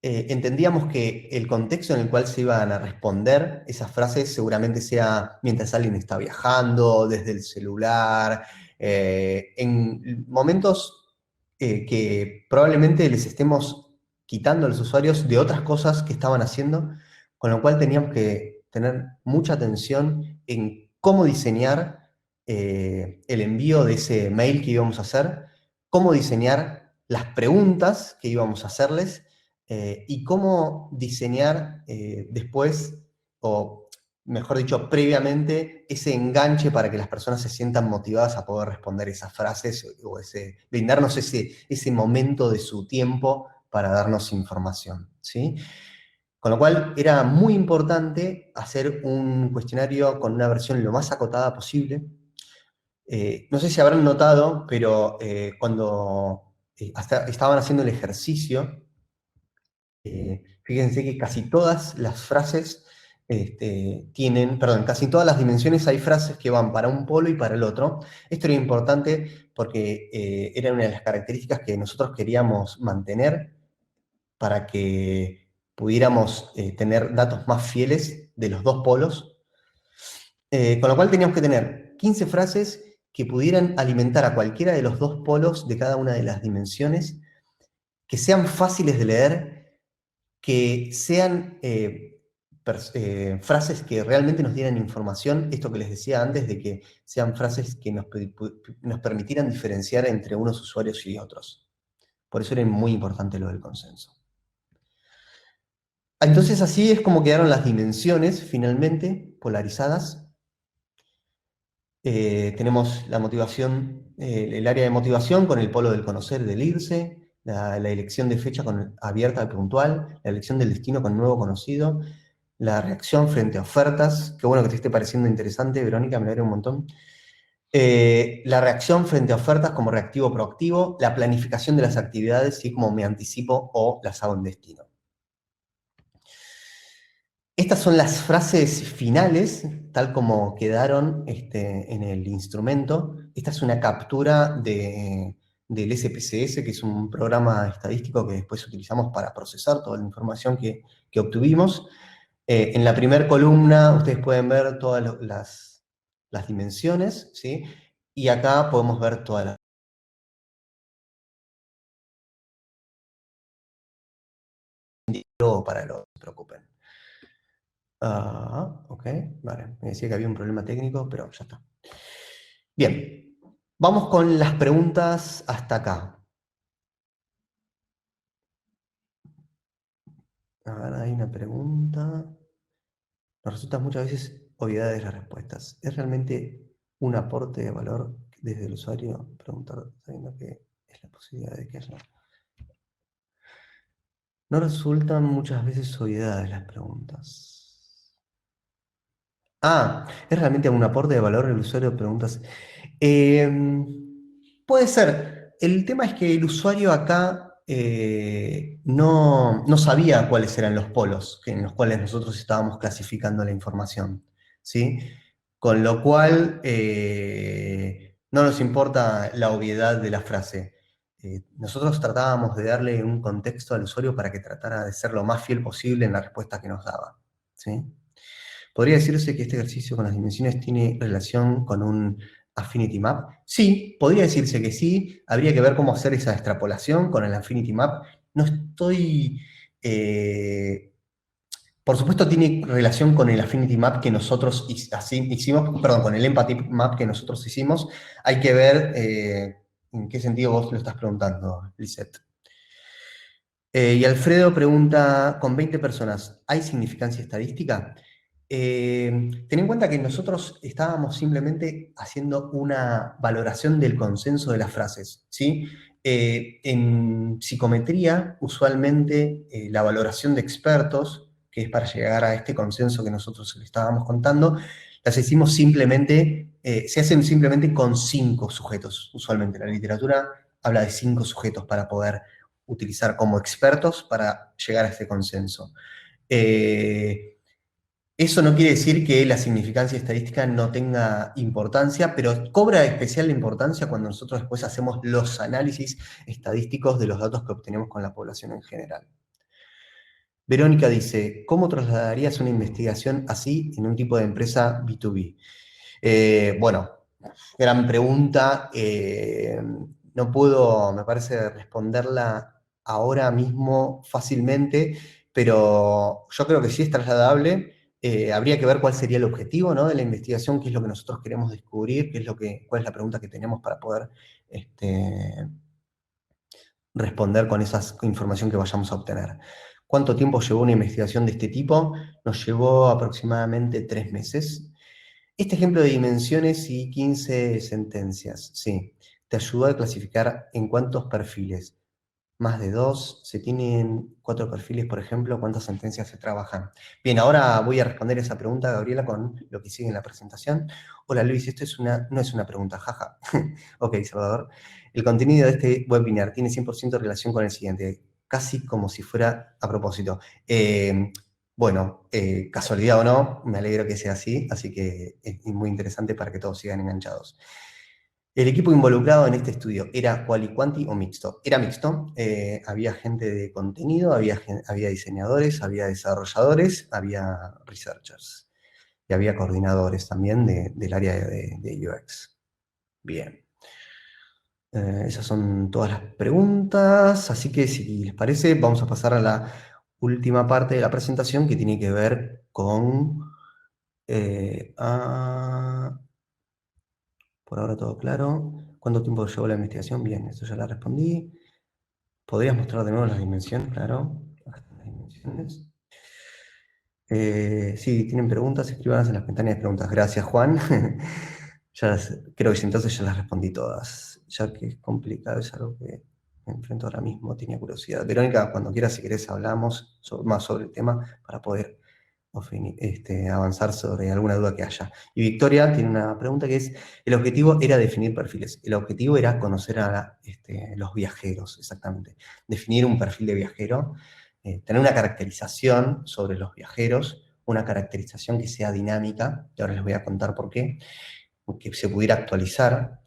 entendíamos que el contexto en el cual se iban a responder esas frases seguramente sea mientras alguien está viajando, desde el celular, en momentos que probablemente les estemos quitando a los usuarios de otras cosas que estaban haciendo, con lo cual teníamos que tener mucha atención en cómo diseñar el envío de ese mail que íbamos a hacer, cómo diseñar las preguntas que íbamos a hacerles y cómo diseñar después, o mejor dicho, previamente, ese enganche para que las personas se sientan motivadas a poder responder esas frases o brindarnos ese momento de su tiempo para darnos información, ¿sí? Con lo cual era muy importante hacer un cuestionario con una versión lo más acotada posible. No sé si habrán notado, pero cuando estaban haciendo el ejercicio, fíjense que casi todas las frases perdón, casi en todas las dimensiones hay frases que van para un polo y para el otro. Esto era importante porque era una de las características que nosotros queríamos mantener para que pudiéramos tener datos más fieles de los dos polos. Con lo cual teníamos que tener 15 frases que pudieran alimentar a cualquiera de los dos polos de cada una de las dimensiones, que sean fáciles de leer, que sean frases que realmente nos dieran información, esto que les decía antes, de que sean frases que nos permitieran diferenciar entre unos usuarios y otros. Por eso era muy importante lo del consenso. Entonces así es como quedaron las dimensiones finalmente polarizadas. Tenemos la motivación, el área de motivación con el polo del conocer, del irse, la elección de fecha abierta y puntual, la elección del destino con nuevo conocido, la reacción frente a ofertas, qué bueno que te esté pareciendo interesante, Verónica, me alegra un montón. La reacción frente a ofertas como reactivo proactivo, la planificación de las actividades, ¿sí? Como me anticipo o las hago en destino. Estas son las frases finales, tal como quedaron en el instrumento. Esta es una captura del SPSS, que es un programa estadístico que después utilizamos para procesar toda la información que obtuvimos. En la primera columna ustedes pueden ver todas las dimensiones, ¿sí? Y acá podemos ver todas las... para que no se preocupen. Ok, vale. Me decía que había un problema técnico, pero ya está. Bien, vamos con las preguntas hasta acá. A ver, hay una pregunta. Nos resultan muchas veces obviedades las respuestas. ¿Es realmente un aporte de valor desde el usuario preguntar sabiendo que es la posibilidad de que haya? No resultan muchas veces obviedades las preguntas. ¿Es realmente un aporte de valor el usuario preguntas? Puede ser. El tema es que el usuario acá no sabía cuáles eran los polos en los cuales nosotros estábamos clasificando la información, ¿sí? Con lo cual, no nos importa la obviedad de la frase. Nosotros tratábamos de darle un contexto al usuario para que tratara de ser lo más fiel posible en la respuesta que nos daba, ¿sí? ¿Podría decirse que este ejercicio con las dimensiones tiene relación con un Affinity Map? Sí, podría decirse que sí. Habría que ver cómo hacer esa extrapolación con el Affinity Map. No estoy... por supuesto tiene relación con el Affinity Map que nosotros hicimos, perdón, con el Empathy Map que nosotros hicimos. Hay que ver en qué sentido vos lo estás preguntando, Lisette. Y Alfredo pregunta, con 20 personas, ¿hay significancia estadística? Ten en cuenta que nosotros estábamos simplemente haciendo una valoración del consenso de las frases, ¿sí? En psicometría, usualmente, la valoración de expertos, que es para llegar a este consenso que nosotros le estábamos contando, las hicimos simplemente, se hacen simplemente con 5 sujetos, usualmente. La literatura habla de 5 sujetos para poder utilizar como expertos para llegar a este consenso. Eso no quiere decir que la significancia estadística no tenga importancia, pero cobra especial importancia cuando nosotros después hacemos los análisis estadísticos de los datos que obtenemos con la población en general. Verónica dice, ¿cómo trasladarías una investigación así en un tipo de empresa B2B? Bueno, gran pregunta. No puedo, me parece, responderla ahora mismo fácilmente, pero yo creo que sí es trasladable. Habría que ver cuál sería el objetivo, ¿no? De la investigación, qué es lo que nosotros queremos descubrir, cuál es la pregunta que tenemos para poder responder con esa información que vayamos a obtener. ¿Cuánto tiempo llevó una investigación de este tipo? Nos llevó aproximadamente 3 meses. Este ejemplo de dimensiones y 15 sentencias, sí. Te ayuda a clasificar en cuántos perfiles. Más de 2, se tienen 4 perfiles, por ejemplo, ¿cuántas sentencias se trabajan? Bien, ahora voy a responder esa pregunta, Gabriela, con lo que sigue en la presentación. Hola Luis, esto no es una pregunta, jaja. Ok, Salvador. El contenido de este webinar tiene 100% relación con el siguiente, casi como si fuera a propósito. Bueno, casualidad o no, me alegro que sea así que es muy interesante para que todos sigan enganchados. El equipo involucrado en este estudio, ¿era quali quanti o mixto? Era mixto, había gente de contenido, había diseñadores, había desarrolladores, había researchers y había coordinadores también del área de UX. Bien. Esas son todas las preguntas, así que si les parece, vamos a pasar a la última parte de la presentación que tiene que ver con... por ahora todo claro. ¿Cuánto tiempo llevó la investigación? Bien, eso ya la respondí. ¿Podrías mostrar de nuevo las dimensiones? Claro. Las dimensiones. Sí, tienen preguntas, escríbanlas en las pestañas de preguntas. Gracias, Juan. Creo que entonces ya las respondí todas. Ya que es complicado, es algo que me enfrento ahora mismo, tenía curiosidad. Verónica, cuando quieras, si querés, hablamos más sobre el tema para poder avanzar sobre alguna duda que haya. Y Victoria tiene una pregunta que es, el objetivo era definir perfiles. El objetivo era conocer a los viajeros, exactamente. Definir un perfil de viajero, tener una caracterización sobre los viajeros, una caracterización que sea dinámica, y ahora les voy a contar por qué, que se pudiera actualizar,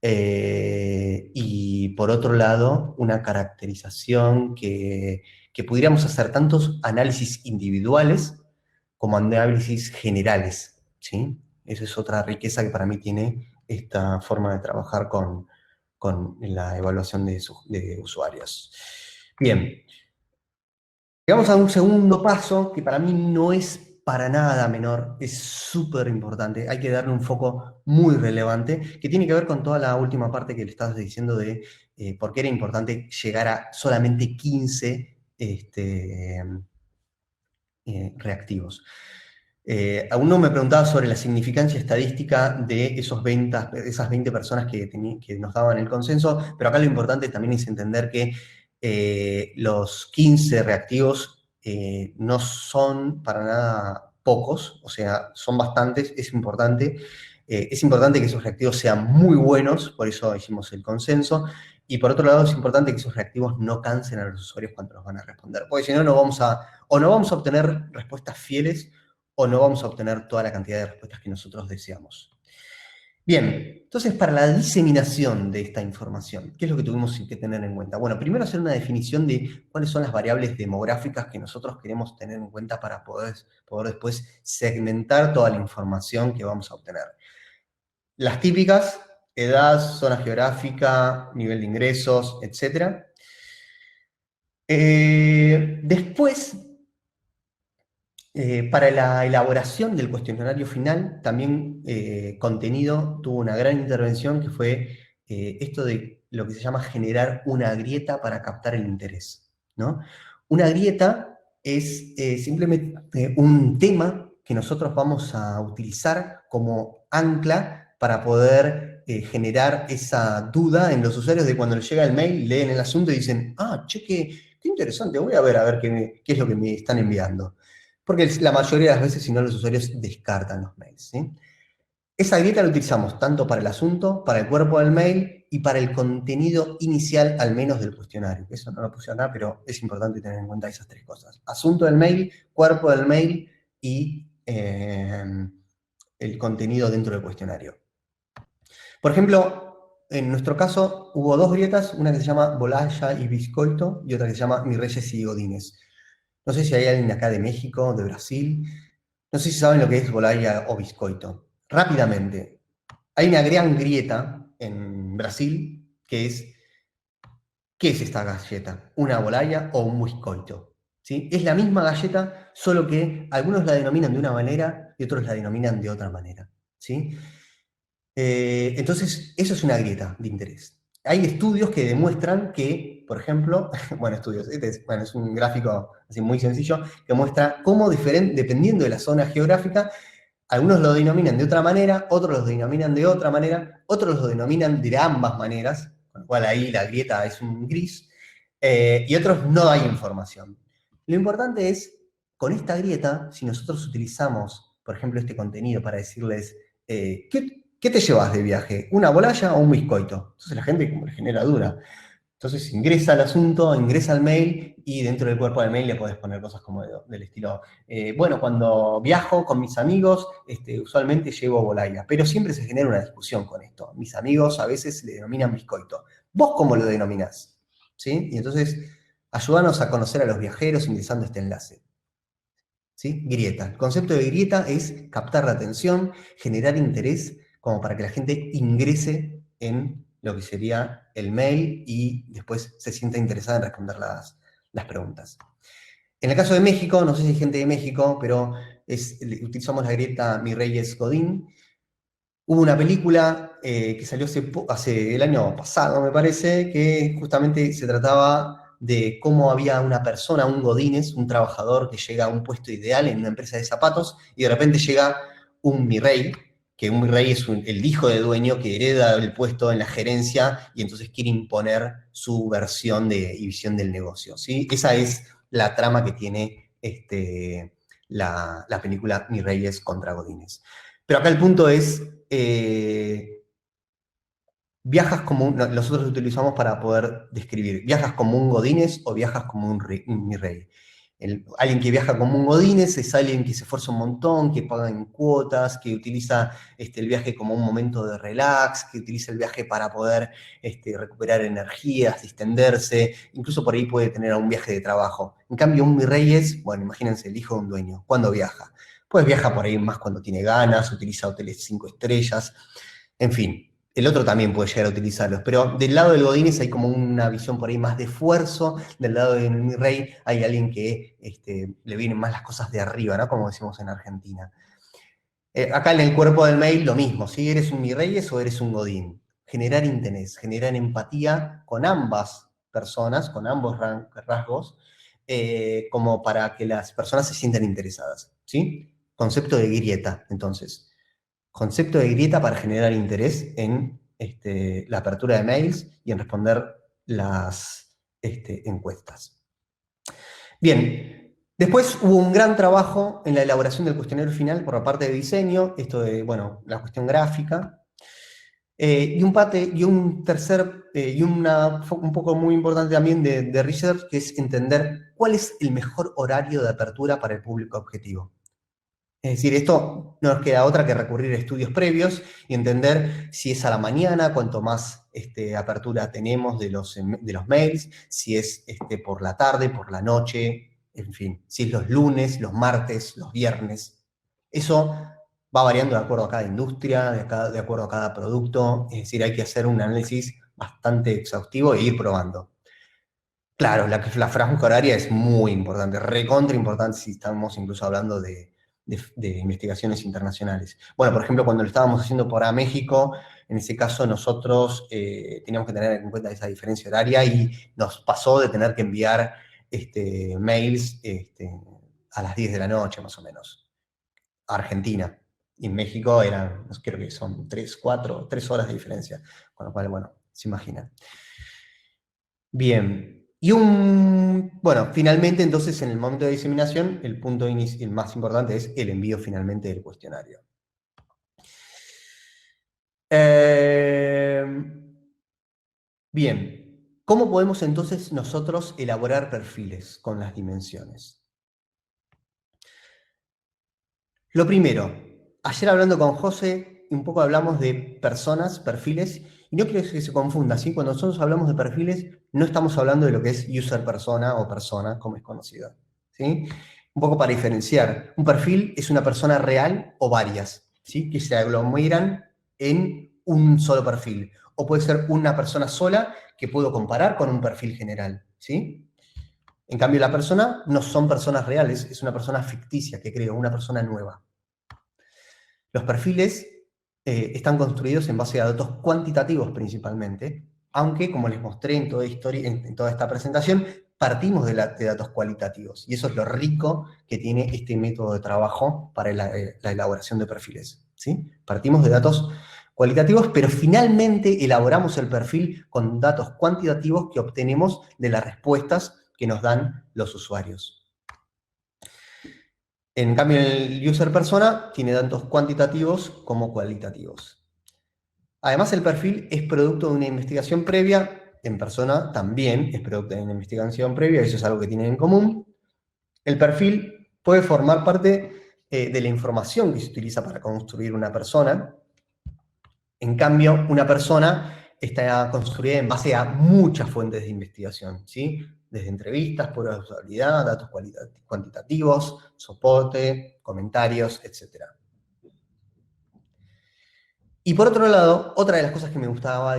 y por otro lado, una caracterización que pudiéramos hacer tantos análisis individuales como análisis generales, ¿sí? Esa es otra riqueza que para mí tiene esta forma de trabajar con la evaluación de usuarios. Bien. Llegamos a un segundo paso que para mí no es para nada menor, es súper importante, hay que darle un foco muy relevante, que tiene que ver con toda la última parte que le estabas diciendo de por qué era importante llegar a solamente 15 reactivos. Uno me preguntaba sobre la significancia estadística de esas 20 personas que nos daban el consenso, pero acá lo importante también es entender que los 15 reactivos no son para nada pocos, o sea, son bastantes, es importante. Es importante que esos reactivos sean muy buenos, por eso hicimos el consenso, y por otro lado es importante que esos reactivos no cansen a los usuarios cuando los van a responder, porque si no, no vamos a obtener respuestas fieles o no vamos a obtener toda la cantidad de respuestas que nosotros deseamos. Bien, entonces para la diseminación de esta información, ¿qué es lo que tuvimos que tener en cuenta? Bueno, primero hacer una definición de cuáles son las variables demográficas que nosotros queremos tener en cuenta para poder después segmentar toda la información que vamos a obtener. Las típicas, edad, zona geográfica, nivel de ingresos, etc. Después, para la elaboración del cuestionario final, también Contenido tuvo una gran intervención que fue esto de lo que se llama generar una grieta para captar el interés, ¿no? Una grieta es simplemente un tema que nosotros vamos a utilizar como ancla para poder generar esa duda en los usuarios de cuando les llega el mail, leen el asunto y dicen, che, qué interesante, voy a ver qué es lo que me están enviando. Porque la mayoría de las veces, si no, los usuarios descartan los mails, ¿sí? Esa grieta la utilizamos tanto para el asunto, para el cuerpo del mail y para el contenido inicial, al menos del cuestionario. Eso no lo puse acá, pero es importante tener en cuenta esas tres cosas. Asunto del mail, cuerpo del mail y el contenido dentro del cuestionario. Por ejemplo, en nuestro caso hubo dos grietas, una que se llama Bolaya y Biscoito y otra que se llama Mi Reyes y Godines. No sé si hay alguien de acá de México, de Brasil. No sé si saben lo que es bolaya o biscoito. Rápidamente, hay una gran grieta en Brasil que es, ¿qué es esta galleta? ¿Una bolaya o un biscoito? ¿Sí? Es la misma galleta, solo que algunos la denominan de una manera y otros la denominan de otra manera. ¿Sí? Entonces, eso es una grieta de interés. Hay estudios que demuestran que, por ejemplo, bueno, es un gráfico así muy sencillo, que muestra cómo dependiendo de la zona geográfica, algunos lo denominan de otra manera, otros lo denominan de otra manera, otros lo denominan de ambas maneras, con lo cual ahí la grieta es un gris, y otros no hay información. Lo importante es, con esta grieta, si nosotros utilizamos, por ejemplo, este contenido para decirles, ¿qué te llevas de viaje? ¿Una bolaya o un bizcoito? Entonces la gente como le genera duda. Entonces ingresa al asunto, ingresa al mail y dentro del cuerpo del mail le podés poner cosas como del estilo, bueno, cuando viajo con mis amigos, usualmente llevo bolaña, pero siempre se genera una discusión con esto. Mis amigos a veces le denominan bizcoito. ¿Vos cómo lo denominás? ¿Sí? Y entonces, ayúdanos a conocer a los viajeros ingresando este enlace. ¿Sí? Grieta. El concepto de grieta es captar la atención, generar interés, como para que la gente ingrese en lo que sería el mail y después se sienta interesada en responder las preguntas. En el caso de México, no sé si hay gente de México, pero utilizamos la grieta Mi Reyes Godín. Hubo una película que salió hace el año pasado, me parece, que justamente se trataba de cómo había una persona, un godínez, un trabajador que llega a un puesto ideal en una empresa de zapatos y de repente llega un mi rey, que un mi rey es el hijo de dueño que hereda el puesto en la gerencia y entonces quiere imponer su versión y visión del negocio, ¿sí? Esa es la trama que tiene la película Mi Reyes contra Godínez. Pero acá el punto es, viajas como nosotros lo utilizamos para poder describir, ¿viajas como un godínez o viajas como un mi rey? Alguien que viaja como un godínez es alguien que se esfuerza un montón, que paga en cuotas, que utiliza el viaje como un momento de relax, que utiliza el viaje para poder recuperar energías, distenderse, incluso por ahí puede tener un viaje de trabajo. En cambio, un mi rey es, bueno, imagínense, el hijo de un dueño. ¿Cuándo viaja? Pues viaja por ahí más cuando tiene ganas, utiliza hoteles 5 estrellas, en fin. El otro también puede llegar a utilizarlos, pero del lado del Godínez hay como una visión por ahí más de esfuerzo, del lado del mi rey hay alguien que le vienen más las cosas de arriba, ¿no? Como decimos en Argentina. Acá en el cuerpo del mail lo mismo, ¿sí? ¿Eres un mi reyes o eres un godín? Generar interés, generar empatía con ambas personas, con ambos rasgos, como para que las personas se sientan interesadas, ¿sí? Concepto de grieta, entonces. Concepto de grieta para generar interés en la apertura de mails y en responder las encuestas. Bien, después hubo un gran trabajo en la elaboración del cuestionario final por la parte de diseño, esto de, bueno, la cuestión gráfica, y un tercer, un poco muy importante también de research, que es entender cuál es el mejor horario de apertura para el público objetivo. Es decir, esto no nos queda otra que recurrir a estudios previos y entender si es a la mañana, cuanto más apertura tenemos de los mails, si es por la tarde, por la noche, en fin, si es los lunes, los martes, los viernes. Eso va variando de acuerdo a cada industria, de acuerdo a cada producto, es decir, hay que hacer un análisis bastante exhaustivo e ir probando. Claro, la franja horaria es muy importante, recontra importante si estamos incluso hablando de investigaciones internacionales. Bueno, por ejemplo, cuando lo estábamos haciendo para México, en ese caso nosotros teníamos que tener en cuenta esa diferencia horaria y nos pasó de tener que enviar mails a las 10 de la noche, más o menos, a Argentina. Y en México eran, creo que son 3 horas de diferencia, con lo cual, bueno, se imaginan. Bien. Y bueno, finalmente entonces en el momento de diseminación, el punto el más importante es el envío finalmente del cuestionario. Bien, ¿cómo podemos entonces nosotros elaborar perfiles con las dimensiones? Lo primero, ayer hablando con José, un poco hablamos de personas, perfiles, y no quiero que se confunda, ¿sí? Cuando nosotros hablamos de perfiles, no estamos hablando de lo que es user persona o persona, como es conocido, ¿sí? Un poco para diferenciar, un perfil es una persona real o varias, ¿sí? Que se aglomeran en un solo perfil, o puede ser una persona sola que puedo comparar con un perfil general, ¿sí? En cambio, la persona no son personas reales, es una persona ficticia que creo, una persona nueva. Los perfiles están construidos en base a datos cuantitativos principalmente, aunque, como les mostré en toda esta presentación, partimos de datos cualitativos. Y eso es lo rico que tiene este método de trabajo para la elaboración de perfiles, ¿sí? Partimos de datos cualitativos, pero finalmente elaboramos el perfil con datos cuantitativos que obtenemos de las respuestas que nos dan los usuarios. En cambio, el user persona tiene datos cuantitativos como cualitativos. Además, el perfil es producto de una investigación previa en persona también es producto de una investigación previa, eso es algo que tienen en común. El perfil puede formar parte de la información que se utiliza para construir una persona. En cambio, una persona está construida en base a muchas fuentes de investigación, ¿sí? Desde entrevistas, pruebas de usabilidad, datos cuantitativos, soporte, comentarios, etc. Y por otro lado, otra de las cosas que me gustaba,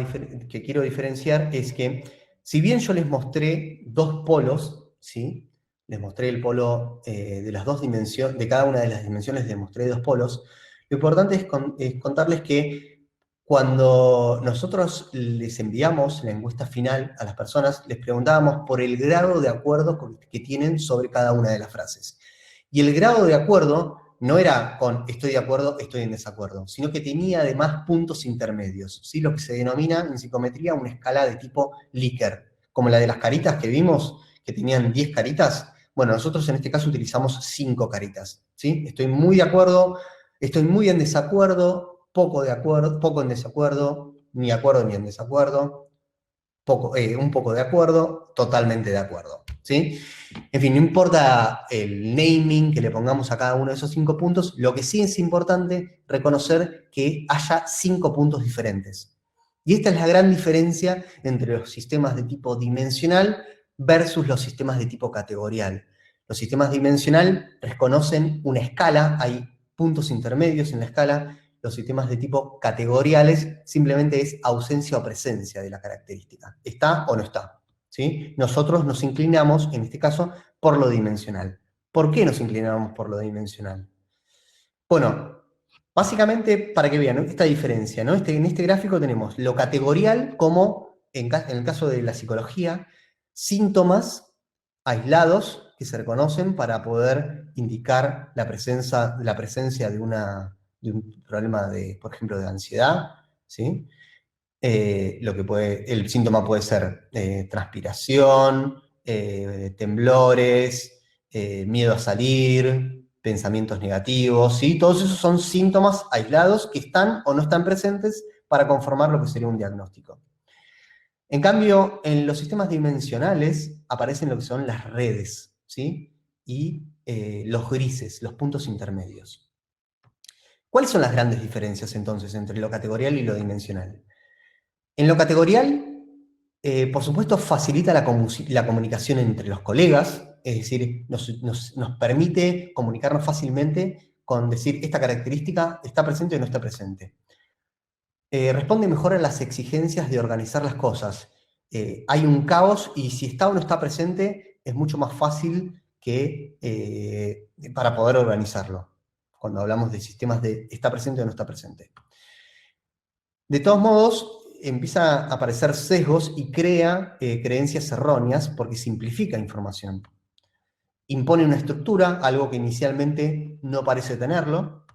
que quiero diferenciar, es que si bien yo les mostré dos polos, ¿sí? Les mostré el polo de las dos dimensiones, de cada una de las dimensiones les mostré dos polos, lo importante es contarles que cuando nosotros les enviamos la encuesta final a las personas, les preguntábamos por el grado de acuerdo que tienen sobre cada una de las frases. Y el grado de acuerdo no era con estoy de acuerdo, estoy en desacuerdo, sino que tenía además puntos intermedios, ¿sí? Lo que se denomina en psicometría una escala de tipo Likert, como la de las caritas que vimos, que tenían 10 caritas. Bueno, nosotros en este caso utilizamos 5 caritas, ¿sí? Estoy muy de acuerdo, estoy muy en desacuerdo, poco en desacuerdo, ni acuerdo ni en desacuerdo, un poco de acuerdo, totalmente de acuerdo, ¿sí? En fin, no importa el naming que le pongamos a cada uno de esos 5 puntos, lo que sí es importante reconocer que haya 5 puntos diferentes. Y esta es la gran diferencia entre los sistemas de tipo dimensional versus los sistemas de tipo categorial. Los sistemas dimensional reconocen una escala, hay puntos intermedios en la escala. Los sistemas de tipo categoriales simplemente es ausencia o presencia de la característica. ¿Está o no está? ¿Sí? Nosotros nos inclinamos, en este caso, por lo dimensional. ¿Por qué nos inclinamos por lo dimensional? Bueno, básicamente, para que vean esta diferencia, ¿no? En este gráfico tenemos lo categorial como, en el caso de la psicología, síntomas aislados que se reconocen para poder indicar la presencia de un problema, por ejemplo, de ansiedad, ¿sí? El síntoma puede ser transpiración, temblores, miedo a salir, pensamientos negativos, ¿sí? Todos esos son síntomas aislados que están o no están presentes para conformar lo que sería un diagnóstico. En cambio, en los sistemas dimensionales aparecen lo que son las redes, ¿sí? Y los grises, los puntos intermedios. ¿Cuáles son las grandes diferencias entonces entre lo categorial y lo dimensional? En lo categorial, por supuesto, facilita la comunicación entre los colegas, es decir, nos permite comunicarnos fácilmente con decir esta característica está presente o no está presente. Responde mejor a las exigencias de organizar las cosas. Hay un caos y si está o no está presente es mucho más fácil para poder organizarlo, cuando hablamos de sistemas de está presente o no está presente. De todos modos, empieza a aparecer sesgos y crea creencias erróneas porque simplifica información. Impone una estructura, algo que inicialmente no parece tenerlo,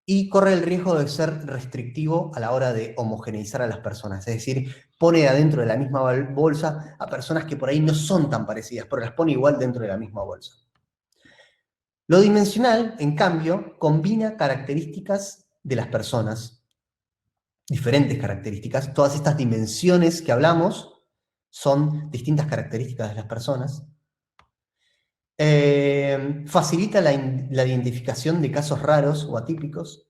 y corre el riesgo de ser restrictivo a la hora de homogeneizar a las personas. Es decir, pone adentro de la misma bolsa a personas que por ahí no son tan parecidas, pero las pone igual dentro de la misma bolsa. Lo dimensional, en cambio, combina características de las personas, diferentes características. Todas estas dimensiones que hablamos son distintas características de las personas. Facilita la identificación de casos raros o atípicos,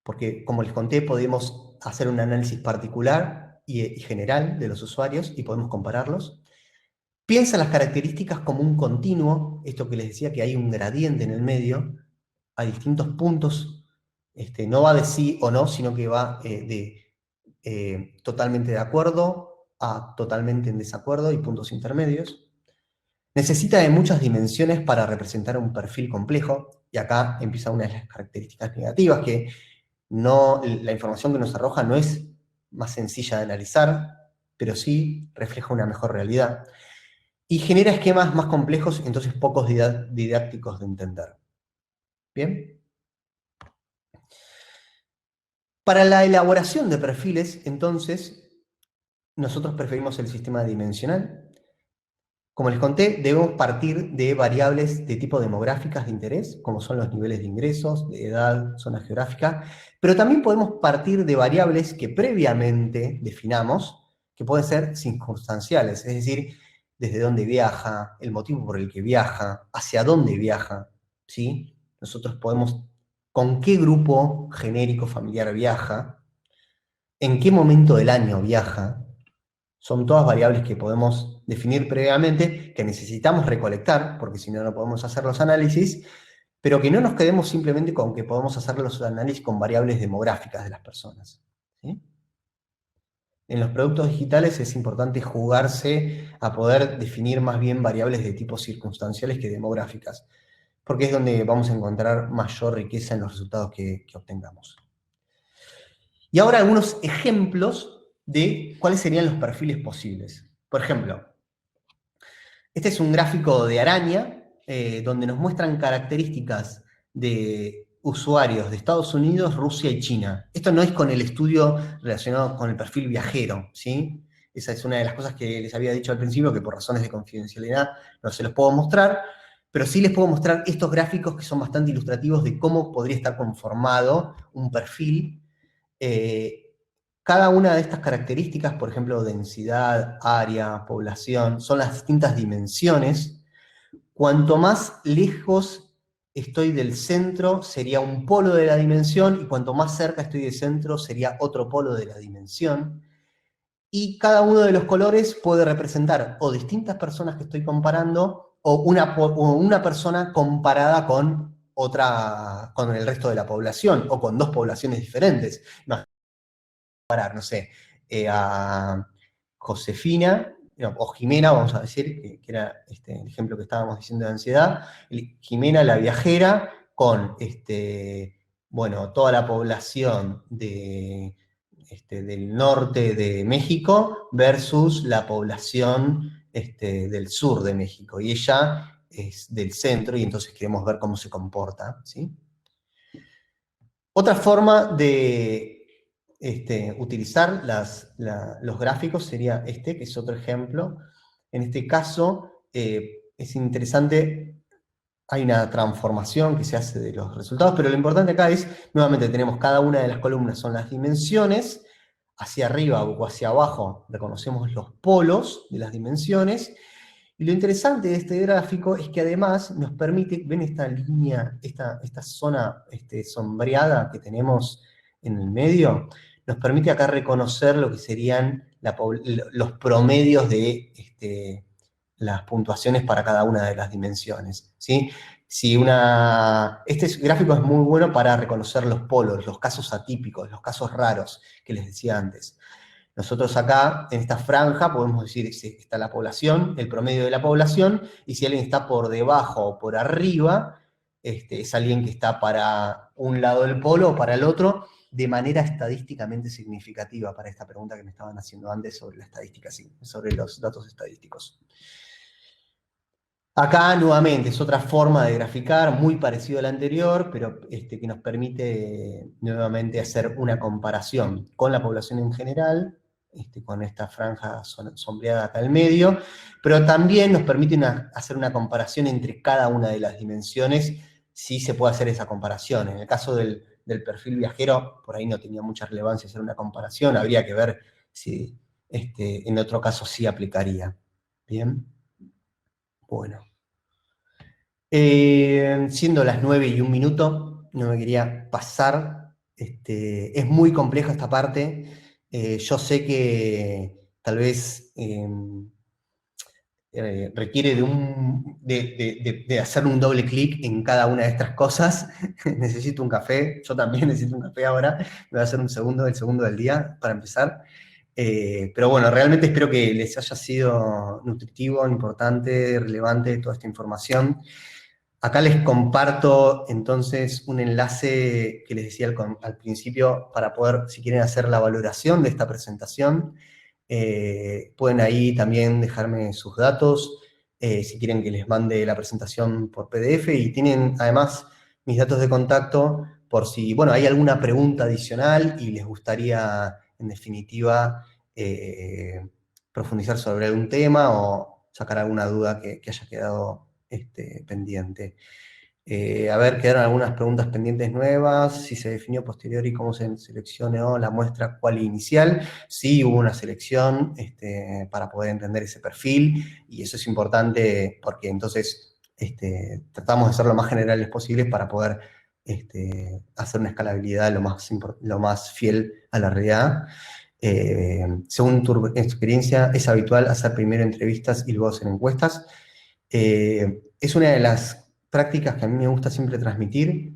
porque como les conté, podemos hacer un análisis particular y general de los usuarios y podemos compararlos. Piensa las características como un continuo, esto que les decía que hay un gradiente en el medio, a distintos puntos, no va de sí o no, sino que va de totalmente de acuerdo a totalmente en desacuerdo y puntos intermedios. Necesita de muchas dimensiones para representar un perfil complejo, y acá empieza una de las características negativas, que la información que nos arroja no es más sencilla de analizar, pero sí refleja una mejor realidad. Y genera esquemas más complejos, entonces pocos didácticos de entender. ¿Bien? Para la elaboración de perfiles, entonces, nosotros preferimos el sistema dimensional. Como les conté, debemos partir de variables de tipo demográficas de interés, como son los niveles de ingresos, de edad, zona geográfica, pero también podemos partir de variables que previamente definamos, que pueden ser circunstanciales, es decir, desde dónde viaja, el motivo por el que viaja, hacia dónde viaja, ¿sí? Nosotros podemos, con qué grupo genérico familiar viaja, en qué momento del año viaja, son todas variables que podemos definir previamente, que necesitamos recolectar, porque si no, no podemos hacer los análisis, pero que no nos quedemos simplemente con que podemos hacer los análisis con variables demográficas de las personas, ¿sí? En los productos digitales es importante jugarse a poder definir más bien variables de tipo circunstanciales que demográficas, porque es donde vamos a encontrar mayor riqueza en los resultados que obtengamos. Y ahora algunos ejemplos de cuáles serían los perfiles posibles. Por ejemplo, este es un gráfico de Araña, donde nos muestran características de usuarios de Estados Unidos, Rusia y China. Esto no es con el estudio relacionado con el perfil viajero, ¿sí? Esa es una de las cosas que les había dicho al principio, que por razones de confidencialidad no se los puedo mostrar, pero sí les puedo mostrar estos gráficos que son bastante ilustrativos de cómo podría estar conformado un perfil. Cada una de estas características, por ejemplo, densidad, área, población, son las distintas dimensiones. Cuanto más lejos estoy del centro, sería un polo de la dimensión, y cuanto más cerca estoy del centro, sería otro polo de la dimensión. Y cada uno de los colores puede representar o distintas personas que estoy comparando, o una persona comparada con otra, con el resto de la población, o con dos poblaciones diferentes. No sé, a Josefina, no, o Jimena, vamos a decir, que era el ejemplo que estábamos diciendo de ansiedad, Jimena la viajera con bueno, toda la población del norte de México versus la población del sur de México. Y ella es del centro, y entonces queremos ver cómo se comporta, ¿sí? Otra forma de utilizar los gráficos sería que es otro ejemplo. En este caso, es interesante, hay una transformación que se hace de los resultados, pero lo importante acá es, nuevamente tenemos cada una de las columnas, son las dimensiones, hacia arriba o hacia abajo reconocemos los polos de las dimensiones, y lo interesante de este gráfico es que además nos permite, ven esta línea, esta zona sombreada que tenemos en el medio, nos permite acá reconocer lo que serían los promedios de las puntuaciones para cada una de las dimensiones, ¿sí? Este gráfico es muy bueno para reconocer los polos, los casos atípicos, los casos raros que les decía antes. Nosotros acá, en esta franja, podemos decir si está la población, el promedio de la población, y si alguien está por debajo o por arriba, es alguien que está para un lado del polo o para el otro, de manera estadísticamente significativa, para esta pregunta que me estaban haciendo antes sobre la estadística, sobre los datos estadísticos. Acá, nuevamente, es otra forma de graficar, muy parecido a la anterior, pero que nos permite nuevamente hacer una comparación con la población en general, con esta franja sombreada acá al medio, pero también nos permite hacer una comparación entre cada una de las dimensiones, si se puede hacer esa comparación. En el caso del perfil viajero, por ahí no tenía mucha relevancia hacer una comparación, habría que ver si en otro caso sí aplicaría. Bien. Bueno. Siendo las 9:01, no me quería pasar. Es muy compleja esta parte. Yo sé que tal vez requiere de hacer un doble clic en cada una de estas cosas. Necesito un café, yo también necesito un café ahora. Me voy a hacer el segundo del día para empezar. Pero bueno, realmente espero que les haya sido nutritivo, importante, relevante toda esta información. Acá les comparto entonces un enlace que les decía al principio para poder, si quieren hacer la valoración de esta presentación, pueden ahí también dejarme sus datos, si quieren que les mande la presentación por PDF, y tienen además mis datos de contacto por si, bueno, hay alguna pregunta adicional y les gustaría, en definitiva, profundizar sobre algún tema o sacar alguna duda que haya quedado pendiente. A ver, quedaron algunas preguntas pendientes nuevas. Si se definió posterior y cómo se seleccionó la muestra cual inicial. Sí, hubo una selección para poder entender ese perfil y eso es importante porque entonces tratamos de ser lo más generales posibles para poder hacer una escalabilidad lo más fiel a la realidad. Según tu experiencia, ¿es habitual hacer primero entrevistas y luego hacer encuestas? Es una de las prácticas que a mí me gusta siempre transmitir,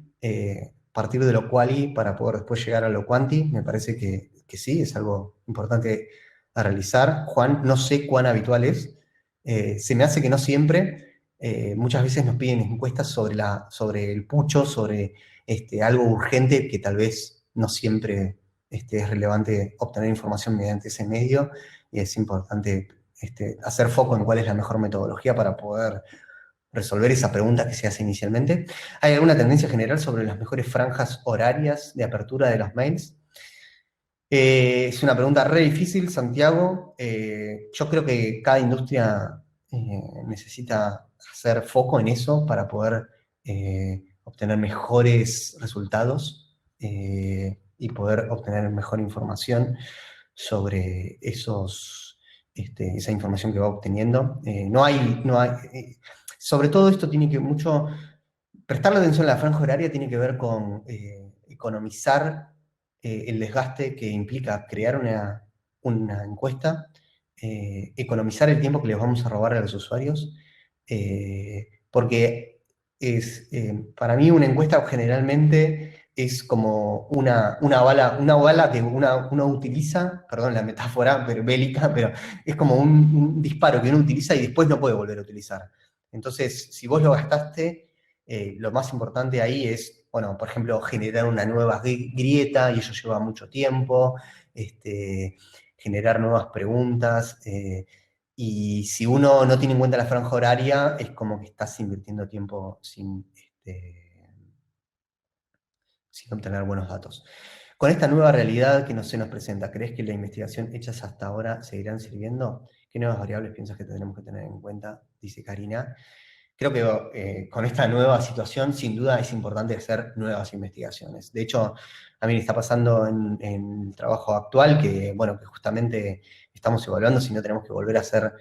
partir de lo quali para poder después llegar a lo quanti. Me parece que sí, es algo importante a realizar. Juan, no sé cuán habitual es. Se me hace que no siempre. Muchas veces nos piden encuestas sobre el pucho, sobre algo urgente que tal vez no siempre es relevante obtener información mediante ese medio. Y es importante hacer foco en cuál es la mejor metodología para poder resolver esa pregunta que se hace inicialmente. ¿Hay alguna tendencia general sobre las mejores franjas horarias de apertura de los mails? Es una pregunta re difícil, Santiago. Yo creo que cada industria necesita hacer foco en eso para poder obtener mejores resultados y poder obtener mejor información sobre esa información que va obteniendo. Sobre todo esto tiene que mucho, prestarle atención a la franja horaria tiene que ver con economizar el desgaste que implica crear una encuesta, economizar el tiempo que les vamos a robar a los usuarios, porque para mí una encuesta generalmente es como una bala que uno utiliza, perdón la metáfora pero bélica, pero es como un disparo que uno utiliza y después no puede volver a utilizar. Entonces, si vos lo gastaste, lo más importante ahí es, bueno, por ejemplo, generar una nueva grieta, y eso lleva mucho tiempo, generar nuevas preguntas, y si uno no tiene en cuenta la franja horaria, es como que estás invirtiendo tiempo sin obtener buenos datos. Con esta nueva realidad que se nos presenta, ¿crees que la investigación hechas hasta ahora seguirán sirviendo? ¿Qué nuevas variables piensas que tenemos que tener en cuenta? Dice Karina. Creo que con esta nueva situación, sin duda, es importante hacer nuevas investigaciones. De hecho, a mí me está pasando en el trabajo actual que, bueno, que justamente estamos evaluando si no tenemos que volver a hacer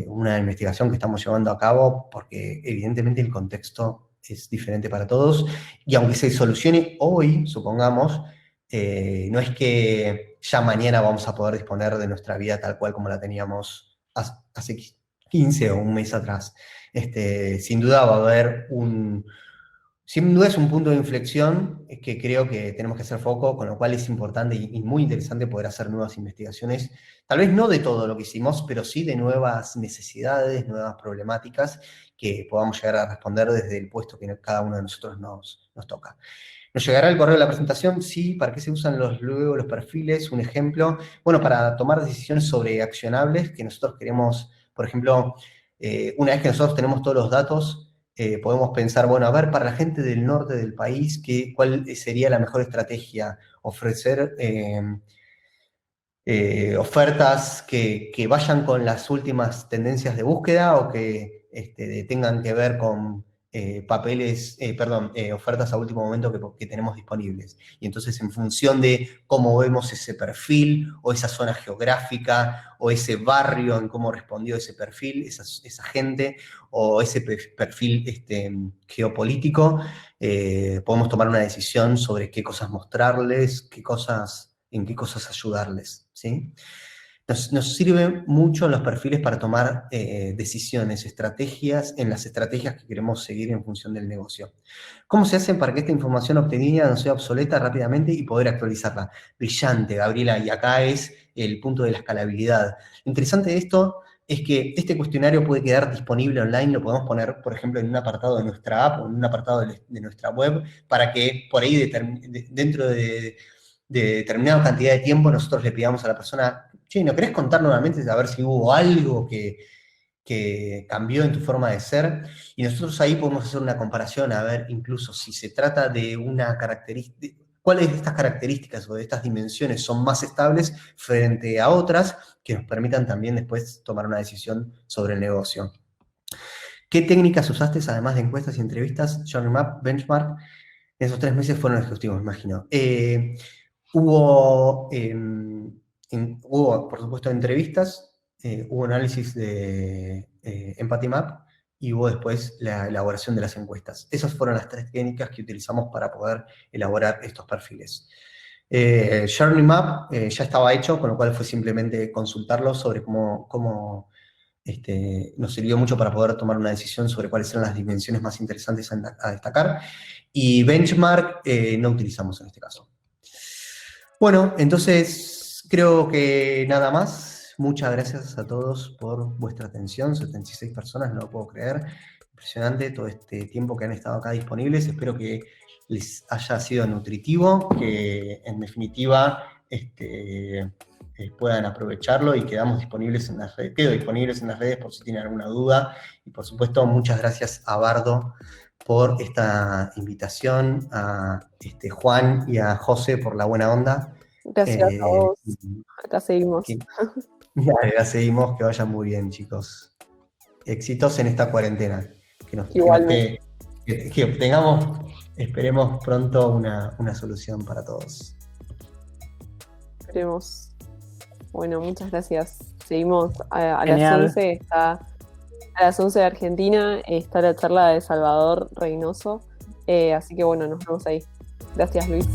una investigación que estamos llevando a cabo, porque evidentemente el contexto es diferente para todos, y aunque se solucione hoy, supongamos, no es que ya mañana vamos a poder disponer de nuestra vida tal cual como la teníamos hace 15 o un mes atrás. Sin duda va a haber sin duda es un punto de inflexión que creo que tenemos que hacer foco, con lo cual es importante y muy interesante poder hacer nuevas investigaciones, tal vez no de todo lo que hicimos, pero sí de nuevas necesidades, nuevas problemáticas que podamos llegar a responder desde el puesto que cada uno de nosotros nos toca. ¿Nos llegará el correo de la presentación? Sí. ¿Para qué se usan luego los perfiles? Un ejemplo. Bueno, para tomar decisiones sobre accionables que nosotros queremos, por ejemplo, una vez que nosotros tenemos todos los datos, podemos pensar, bueno, a ver, para la gente del norte del país, ¿cuál sería la mejor estrategia? Ofrecer ofertas que vayan con las últimas tendencias de búsqueda o que tengan que ver con ofertas a último momento que tenemos disponibles. Y entonces, en función de cómo vemos ese perfil o esa zona geográfica o ese barrio en cómo respondió ese perfil, esa gente o ese perfil geopolítico, podemos tomar una decisión sobre qué cosas mostrarles, en qué cosas ayudarles, ¿sí? Nos sirve mucho los perfiles para tomar decisiones, en las estrategias que queremos seguir en función del negocio. ¿Cómo se hace para que esta información obtenida no sea obsoleta rápidamente y poder actualizarla? Brillante, Gabriela, y acá es el punto de la escalabilidad. Lo interesante de esto es que este cuestionario puede quedar disponible online, lo podemos poner, por ejemplo, en un apartado de nuestra app o en un apartado de nuestra web, para que por ahí dentro de determinada cantidad de tiempo nosotros le pidamos a la persona, che, ¿no querés contar nuevamente a ver si hubo algo que cambió en tu forma de ser? Y nosotros ahí podemos hacer una comparación, a ver incluso si se trata de una característica, cuáles de estas características o de estas dimensiones son más estables frente a otras que nos permitan también después tomar una decisión sobre el negocio. ¿Qué técnicas usaste además de encuestas y entrevistas? Journey Map, Benchmark. Esos 3 meses fueron exhaustivos, me imagino. Hubo, por supuesto, entrevistas, hubo análisis de Empathy Map y hubo después la elaboración de las encuestas. Esas fueron las 3 técnicas que utilizamos para poder elaborar estos perfiles. Journey Map ya estaba hecho, con lo cual fue simplemente consultarlo sobre cómo nos sirvió mucho para poder tomar una decisión sobre cuáles eran las dimensiones más interesantes a destacar. Y Benchmark no utilizamos en este caso. Bueno, entonces creo que nada más. Muchas gracias a todos por vuestra atención. 76 personas, no lo puedo creer. Impresionante todo este tiempo que han estado acá disponibles. Espero que les haya sido nutritivo, que en definitiva puedan aprovecharlo y quedo disponibles en las redes por si tienen alguna duda. Y por supuesto, muchas gracias a Bardo por esta invitación, a Juan y a José por la buena onda. Gracias a vos. Acá seguimos. Acá seguimos, que vayan muy bien, chicos. Éxitos en esta cuarentena. Igualmente. Que obtengamos, esperemos pronto una solución para todos. Esperemos. Bueno, muchas gracias. Seguimos a las 11. A las 11 de Argentina está la charla de Salvador Reynoso. Así que bueno, nos vemos ahí. Gracias, Luis.